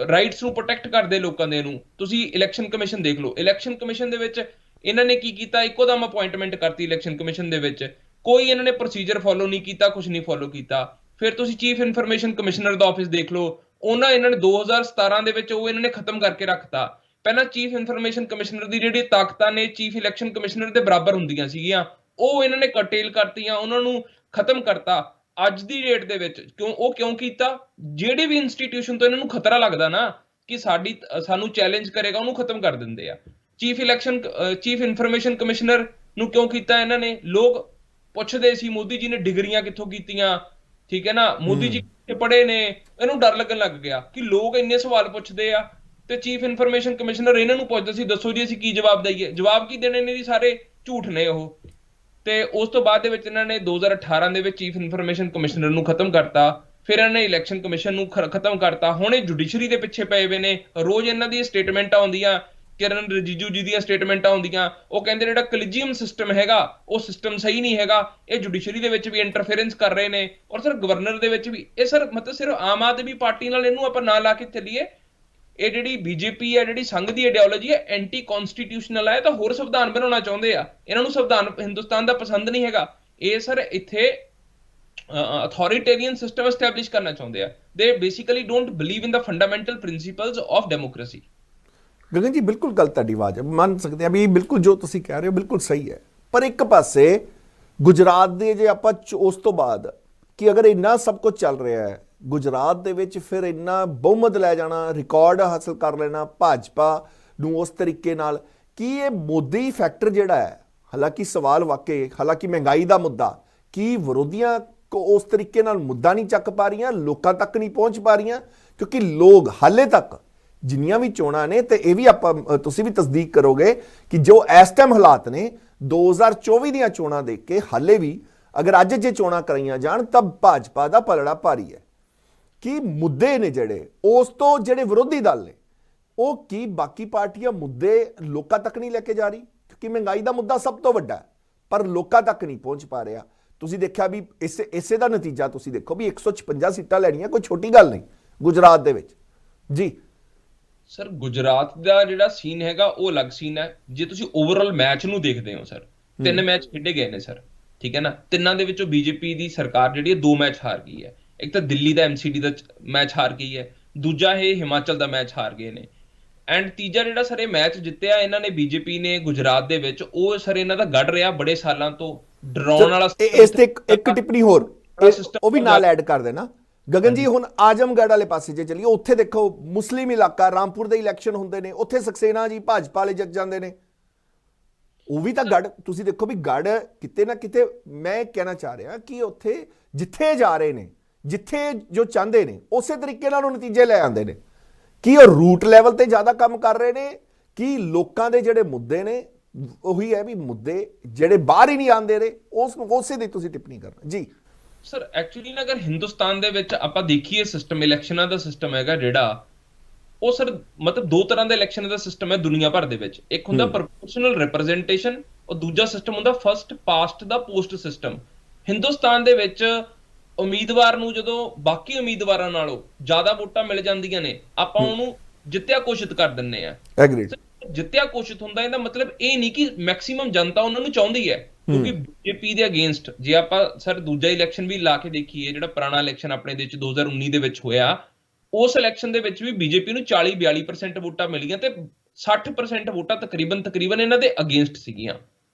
[SPEAKER 2] ਰਾਈਟਸ ਨੂੰ ਪ੍ਰੋਟੈਕਟ ਕਰਦੇ ਲੋਕਾਂ ਦੇ ਨੂੰ, ਤੁਸੀਂ ਇਲੈਕਸ਼ਨ ਕਮਿਸ਼ਨ ਦੇਖ ਲਓ। ਇਲੈਕਸ਼ਨ ਕਮਿਸ਼ਨ ਦੇ ਵਿੱਚ ਇਹਨਾਂ ਨੇ ਕੀ ਕੀਤਾ, ਇੱਕੋ ਦਮ ਅਪਾਇੰਟਮੈਂਟ ਕਰਤੀ ਇਲੈਕਸ਼ਨ ਕਮਿਸ਼ਨ ਦੇ ਵਿੱਚ, ਕੋਈ ਇਹਨਾਂ ਨੇ ਪ੍ਰੋਸੀਜਰ ਫੋਲੋ ਨਹੀਂ ਕੀਤਾ, ਕੁਝ ਨਹੀਂ ਫੋਲੋ ਕੀਤਾ। ਫਿਰ ਤੁਸੀਂ ਚੀਫ ਇਨਫੋਰਮੇਸ਼ਨ ਕਮਿਸ਼ਨਰ ਦਾ ਆਫਿਸ ਦੇਖ ਲਓ, ਇਹਨਾਂ ਨੇ 2017 ਦੇ ਵਿੱਚ ਉਹ ਇਹਨਾਂ ਨੇ ਖਤਮ ਕਰਕੇ ਰੱਖਤਾ। ਪਹਿਲਾਂ ਚੀਫ ਇਨਫੋਰਮੇਸ਼ਨ ਕਮਿਸ਼ਨਰ ਦੀ ਜਿਹੜੀ ਤਾਕਤਾਂ ਨੇ ਚੀਫ ਇਲੈਕਸ਼ਨ ਕਮਿਸ਼ਨਰ ਦੇ ਬਰਾਬਰ ਹੁੰਦੀਆਂ ਸੀਗੀਆਂ, ਉਹ ਇਹਨਾਂ ਨੇ ਕਰਟੇਲ ਕਰਤੀਆਂ, ਉਹਨਾਂ ਨੂੰ ਖਤਮ ਕਰਤਾ। ਅੱਜ ਦੀ ਡੇਟ ਦੇ ਵਿੱਚ ਕਿਉਂ ਕੀਤਾ? ਜਿਹੜੇ ਵੀ ਇੰਸਟੀਟਿਊਸ਼ਨ ਤੋਂ ਇਹਨਾਂ ਨੂੰ ਖਤਰਾ ਲੱਗਦਾ ਨਾ ਕਿ ਸਾਨੂੰ ਚੈਲੰਜ ਕਰੇਗਾ, ਉਹਨੂੰ ਖਤਮ ਕਰ ਦਿੰਦੇ ਆ। ਚੀਫ ਇਨਫੋਰਮੇਸ਼ਨ ਕਮਿਸ਼ਨਰ ਨੂੰ ਕਿਉਂ ਕੀਤਾ ਇਹਨਾਂ ਨੇ? ਲੋਕ ਪੁੱਛਦੇ ਸੀ ਮੋਦੀ ਜੀ ਨੇ ਡਿਗਰੀਆਂ ਕਿੱਥੋਂ ਕੀਤੀਆਂ, ਠੀਕ ਹੈ ਨਾ, ਮੋਦੀ ਜੀ ਕਿੱਥੇ ਪੜ੍ਹੇ ਨੇ, ਇਹਨੂੰ ਡਰ ਲੱਗਣ ਲੱਗ ਗਿਆ ਕਿ ਲੋਕ ਇੰਨੇ ਸਵਾਲ ਪੁੱਛਦੇ ਆ। ਤੇ ਚੀਫ ਇਨਫੋਰਮੇਸ਼ਨ ਕਮਿਸ਼ਨਰ ਇਹਨਾਂ ਨੂੰ ਪੁੱਛਦਾ ਸੀ, ਦੱਸੋ ਜੀ ਅਸੀਂ ਕੀ ਜਵਾਬ ਦਈਏ? ਜਵਾਬ ਕੀ ਦੇਣੇ ਨੇ ਜੀ, ਸਾਰੇ ਝੂਠ ਨੇ ਉਹ। ਤੇ ਉਸ ਤੋਂ ਬਾਅਦ ਦੇ ਵਿੱਚ ਇਹਨਾਂ ਨੇ 2018 ਦੇ ਵਿੱਚ ਚੀਫ ਇਨਫੋਰਮੇਸ਼ਨ ਕਮਿਸ਼ਨਰ ਨੂੰ ਖਤਮ ਕਰਤਾ, ਫਿਰ ਇਹਨਾਂ ਨੇ ਇਲੈਕਸ਼ਨ ਕਮਿਸ਼ਨ ਨੂੰ ਖਤਮ ਕਰਤਾ। ਹੁਣ ਇਹ ਜੁਡੀਸ਼ਰੀ ਦੇ ਪਿੱਛੇ ਪਏ ਹੋਏ ਨੇ। ਰੋਜ਼ ਇਹਨਾਂ ਦੀ ਸਟੇਟਮੈਂਟਾਂ ਆਉਂਦੀਆਂ, ਕਿਰਨ ਰਿਜੀਜੂ ਜੀ ਦੀਆਂ ਸਟੇਟਮੈਂਟਾਂ ਆਉਂਦੀਆਂ, ਉਹ ਕਹਿੰਦੇ ਜਿਹੜਾ ਕਲੀਜੀਅਮ ਸਿਸਟਮ ਹੈਗਾ ਉਹ ਸਿਸਟਮ ਸਹੀ ਨਹੀਂ ਹੈਗਾ, ਇਹ ਜੁਡੀਸ਼ਰੀ ਦੇ ਵਿੱਚ ਵੀ ਇੰਟਰਫੇਰੈਂਸ ਕਰ ਰਹੇ ਨੇ, ਔਰ ਸਰ ਗਵਰਨਰ ਦੇ ਵਿੱਚ ਵੀ। ਇਹ ਸਰ ਮਤਲਬ ਸਿਰਫ ਆਮ ਆਦਮੀ ਪਾਰਟੀ ਨਾਲ ਇਹਨੂੰ ਆਪਾਂ ਨਾ ਲਾ ਕੇ ਚੱਲੀਏ, ਇਹ ਜਿਹੜੀ ਬੀਜੇਪੀ ਹੈ, ਜਿਹੜੀ ਸੰਘ ਦੀ ਆਈਡੀਓਲੋਜੀ ਹੈ, ਐਂਟੀ ਕਨਸਟੀਟਿਊਸ਼ਨਲ ਹੈ, ਤਾਂ ਹੋਰ ਸੰਵਿਧਾਨ ਬਣਾਉਣਾ ਚਾਹੁੰਦੇ ਆ। ਇਹਨਾਂ ਨੂੰ ਸੰਵਿਧਾਨ ਹਿੰਦੁਸਤਾਨ ਦਾ ਪਸੰਦ ਨਹੀਂ ਹੈਗਾ। ਇਹ ਸਰ ਇੱਥੇ ਅਥਾਰਟੇਰੀਅਨ ਸਿਸਟਮ ਐਸਟੈਬਲਿਸ਼ ਕਰਨਾ ਚਾਹੁੰਦੇ ਆ। ਦੇ basically don't believe in the fundamental principals of democracy.
[SPEAKER 1] Gagan ਜੀ ਬਿਲਕੁਲ ਗੱਲ ਤੁਹਾਡੀ ਆਵਾਜ਼ ਹੈ, ਮੰਨ ਸਕਦੇ ਆ ਵੀ ਬਿਲਕੁਲ ਜੋ ਤੁਸੀਂ ਕਹਿ ਰਹੇ ਹੋ ਬਿਲਕੁਲ ਸਹੀ ਹੈ। ਪਰ ਇੱਕ ਪਾਸੇ ਗੁਜਰਾਤ ਦੇ ਜੇ ਆਪਾਂ ਉਸ ਤੋਂ ਬਾਅਦ ਕਿ ਅਗਰ ਇੰਨਾ ਸਭ ਕੁਝ ਚੱਲ ਰਿਹਾ ਹੈ ਗੁਜਰਾਤ ਦੇ ਵਿੱਚ, ਫਿਰ ਇੰਨਾ ਬਹੁਮਤ ਲੈ ਜਾਣਾ, ਰਿਕਾਰਡ ਹਾਸਲ ਕਰ ਲੈਣਾ ਭਾਜਪਾ ਨੂੰ ਉਸ ਤਰੀਕੇ ਨਾਲ, ਕੀ ਇਹ ਮੋਦੀ ਫੈਕਟਰ ਜਿਹੜਾ ਹੈ, ਹਾਲਾਂਕਿ ਸਵਾਲ ਵਾਕਈ, ਹਾਲਾਂਕਿ ਮਹਿੰਗਾਈ ਦਾ ਮੁੱਦਾ, ਕੀ ਵਿਰੋਧੀਆਂ ਉਸ ਤਰੀਕੇ ਨਾਲ ਮੁੱਦਾ ਨਹੀਂ ਚੱਕ ਪਾ ਰਹੀਆਂ, ਲੋਕਾਂ ਤੱਕ ਨਹੀਂ ਪਹੁੰਚ ਪਾ ਰਹੀਆਂ? ਕਿਉਂਕਿ ਲੋਕ ਹਾਲੇ ਤੱਕ ਜਿੰਨੀਆਂ ਵੀ ਚੋਣਾਂ ਨੇ, ਤੇ ਇਹ ਵੀ ਆਪਾਂ ਤੁਸੀਂ ਵੀ ਤਸਦੀਕ ਕਰੋਗੇ ਕਿ ਜੋ ਇਸ ਟਾਈਮ ਹਾਲਾਤ ਨੇ 2024 ਦੀਆਂ ਚੋਣਾਂ ਦੇਖ ਕੇ, ਹਾਲੇ ਵੀ ਅਗਰ ਅੱਜ ਜੇ ਚੋਣਾਂ ਕਰਾਈਆਂ ਜਾਣ ਤਾਂ ਭਾਜਪਾ ਦਾ ਪਲੜਾ ਭਾਰੀ ਹੈ। ਕੀ ਮੁੱਦੇ ਨੇ ਜਿਹੜੇ ਉਸ ਤੋਂ ਜਿਹੜੇ ਵਿਰੋਧੀ ਦਲ ਨੇ, ਉਹ ਕੀ ਬਾਕੀ ਪਾਰਟੀਆਂ ਮੁੱਦੇ ਲੋਕਾਂ ਤੱਕ ਨਹੀਂ ਲੈ ਕੇ ਜਾ ਰਹੀ? ਕਿਉਂਕਿ ਮਹਿੰਗਾਈ ਦਾ ਮੁੱਦਾ ਸਭ ਤੋਂ ਵੱਡਾ ਹੈ, ਪਰ ਲੋਕਾਂ ਤੱਕ ਨਹੀਂ ਪਹੁੰਚ ਪਾ ਰਿਹਾ। ਤੁਸੀਂ ਦੇਖਿਆ ਵੀ ਇਸੇ ਦਾ ਨਤੀਜਾ ਤੁਸੀਂ ਦੇਖੋ ਵੀ 156 ਸੀਟਾਂ ਲੈਣੀਆਂ ਕੋਈ ਛੋਟੀ ਗੱਲ ਨਹੀਂ ਗੁਜਰਾਤ ਦੇ ਵਿੱਚ ਜੀ।
[SPEAKER 2] ਸਰ ਗੁਜਰਾਤ ਦਾ ਜਿਹੜਾ ਸੀਨ ਹੈਗਾ ਉਹ ਅਲੱਗ ਸੀਨ ਹੈ। ਜੇ ਤੁਸੀਂ ਓਵਰਆਲ ਮੈਚ ਨੂੰ ਦੇਖਦੇ ਹੋ ਸਰ, 3 ਮੈਚ ਖੇਡੇ ਗਏ ਨੇ ਸਰ, ਠੀਕ ਹੈ ਨਾ। ਤਿੰਨਾਂ ਦੇ ਵਿੱਚੋਂ ਬੀਜੇਪੀ ਦੀ ਸਰਕਾਰ ਜਿਹੜੀ ਹੈ 2 ਮੈਚ ਹਾਰ ਗਈ ਹੈ। ਇੱਕ ਤਾਂ ਦਿੱਲੀ ਦਾ ਐਮਸੀਡੀ ਦਾ ਮੈਚ ਹਾਰ ਗਈ ਹੈ, ਦੂਜਾ ਇਹ ਹਿਮਾਚਲ ਦਾ ਮੈਚ ਹਾਰ ਗਏ ਨੇ, ਐਂਡ ਤੀਜਾ ਜਿਹੜਾ ਸਰ ਇਹ ਮੈਚ ਜਿੱਤਿਆ ਇਹਨਾਂ ਨੇ ਬੀਜੇਪੀ ਨੇ ਗੁਜਰਾਤ ਦੇ ਵਿੱਚ, ਉਹ ਸਰ ਇਹਨਾਂ ਦਾ ਗੜ ਰਿਹਾ ਬੜੇ ਸਾਲਾਂ ਤੋਂ ਡਰਾਉਣ ਵਾਲਾ।
[SPEAKER 1] ਇਸ ਤੇ ਇੱਕ ਟਿੱਪਣੀ ਹੋਰ ਉਹ ਵੀ ਨਾਲ ਐਡ ਕਰ ਦੇਣਾ ਗਗਨ ਜੀ। ਹੁਣ ਆਜਮਗੜ੍ਹ ਵਾਲੇ ਪਾਸੇ ਜੇ ਚੱਲੀਏ, ਉੱਥੇ ਦੇਖੋ ਮੁਸਲਿਮ ਇਲਾਕਾ, ਰਾਮਪੁਰ ਦੇ ਇਲੈਕਸ਼ਨ ਹੁੰਦੇ ਨੇ, ਉੱਥੇ ਸਕਸੇਨਾ ਜੀ ਭਾਜਪਾ ਵਾਲੇ ਜਿੱਤ ਜਾਂਦੇ ਨੇ। ਉਹ ਵੀ ਤਾਂ ਗੜ ਤੁਸੀਂ ਦੇਖੋ ਵੀ ਗੜ ਕਿਤੇ ਨਾ ਕਿਤੇ, ਮੈਂ ਕਹਿਣਾ ਚਾਹ ਰਿਹਾ ਕਿ ਉੱਥੇ ਜਿੱਥੇ ਜਾ ਰਹੇ ਨੇ, ਜਿੱਥੇ ਜੋ ਚਾਹੁੰਦੇ ਨੇ ਉਸੇ ਤਰੀਕੇ ਨਾਲ ਉਹ ਨਤੀਜੇ ਲੈ ਆਉਂਦੇ ਨੇ। ਕੀ ਉਹ ਰੂਟ ਲੈਵਲ ਤੇ ਜ਼ਿਆਦਾ ਕੰਮ ਕਰ ਰਹੇ ਨੇ? ਕੀ ਲੋਕਾਂ ਦੇ ਜਿਹੜੇ ਮੁੱਦੇ ਨੇ ਉਹੀ ਹੈ ਵੀ ਮੁੱਦੇ ਜਿਹੜੇ ਬਾਹਰ ਹੀ ਨਹੀਂ ਆਉਂਦੇ ਰਹੇ, ਉਸੇ ਦੀ ਤੁਸੀਂ ਟਿੱਪਣੀ ਕਰਨਾ ਜੀ।
[SPEAKER 2] ਸਰ ਐਕਚੁਅਲੀ ਨਾ ਅਗਰ ਹਿੰਦੁਸਤਾਨ ਦੇ ਵਿੱਚ ਆਪਾਂ ਦੇਖੀਏ ਸਿਸਟਮ, ਇਲੈਕਸ਼ਨਾਂ ਦਾ ਸਿਸਟਮ ਹੈਗਾ ਜਿਹੜਾ, ਉਹ ਸਰ ਮਤਲਬ 2 ਤਰ੍ਹਾਂ ਦਾ ਇਲੈਕਸ਼ਨ ਦਾ ਸਿਸਟਮ ਹੈ ਦੁਨੀਆ ਭਰ ਦੇ ਵਿੱਚ। ਇੱਕ ਹੁੰਦਾ ਪ੍ਰੋਪੋਰਸ਼ਨਲ ਰਿਪਰੈਜ਼ੈਂਟੇਸ਼ਨ, ਔਰ ਦੂਜਾ ਸਿਸਟਮ ਹੁੰਦਾ ਫਸਟ ਪਾਸਟ ਦਾ ਪੋਸਟ ਸਿਸਟਮ। ਹਿੰਦੁਸਤਾਨ ਦੇ ਵਿੱਚ ਉਮੀਦਵਾਰ ਨੂੰ ਜਦੋਂ ਬਾਕੀ ਉਮੀਦਵਾਰਾਂ ਨਾਲੋਂ ਜ਼ਿਆਦਾ ਵੋਟਾਂ ਮਿਲ ਜਾਂਦੀਆਂ ਨੇ, ਆਪਾਂ ਉਹਨੂੰ ਜਿੱਤਿਆ ਘੋਸ਼ਿਤ ਕਰ ਦਿੰਨੇ ਆ।
[SPEAKER 1] ਐਗਰੀਡ।
[SPEAKER 2] ਜਿੱਤਿਆ ਘੋਸ਼ਿਤ ਹੁੰਦਾ, ਇਹਦਾ ਮਤਲਬ ਇਹ ਨਹੀਂ ਕਿ ਮੈਕਸਿਮਮ ਜਨਤਾ ਉਹਨਾਂ ਨੂੰ ਚਾਹੁੰਦੀ ਹੈ, ਕਿਉਂਕਿ ਬੀਜੇਪੀ ਦੇ ਅਗੇਂਸਟ ਜੇ ਆਪਾਂ ਸਰ ਦੂਜਾ ਇਲੈਕਸ਼ਨ ਵੀ ਲਾ ਕੇ ਦੇਖੀਏ, ਜਿਹੜਾ ਪੁਰਾਣਾ ਇਲੈਕਸ਼ਨ ਆਪਣੇ ਦੇ ਵਿੱਚ 2019 ਦੇ ਵਿੱਚ ਹੋਇਆ, ਉਸ ਇਲੈਕਸ਼ਨ ਦੇ ਵਿੱਚ ਵੀ ਬੀਜੇਪੀ ਨੂੰ 40-42% ਵੋਟਾਂ ਮਿਲੀਆਂ ਤੇ 60% ਵੋਟਾਂ ਤਕਰੀਬਨ ਇਹਨਾਂ ਦੇ ਅਗੇਂਸਟ ਸੀਗੀਆਂ।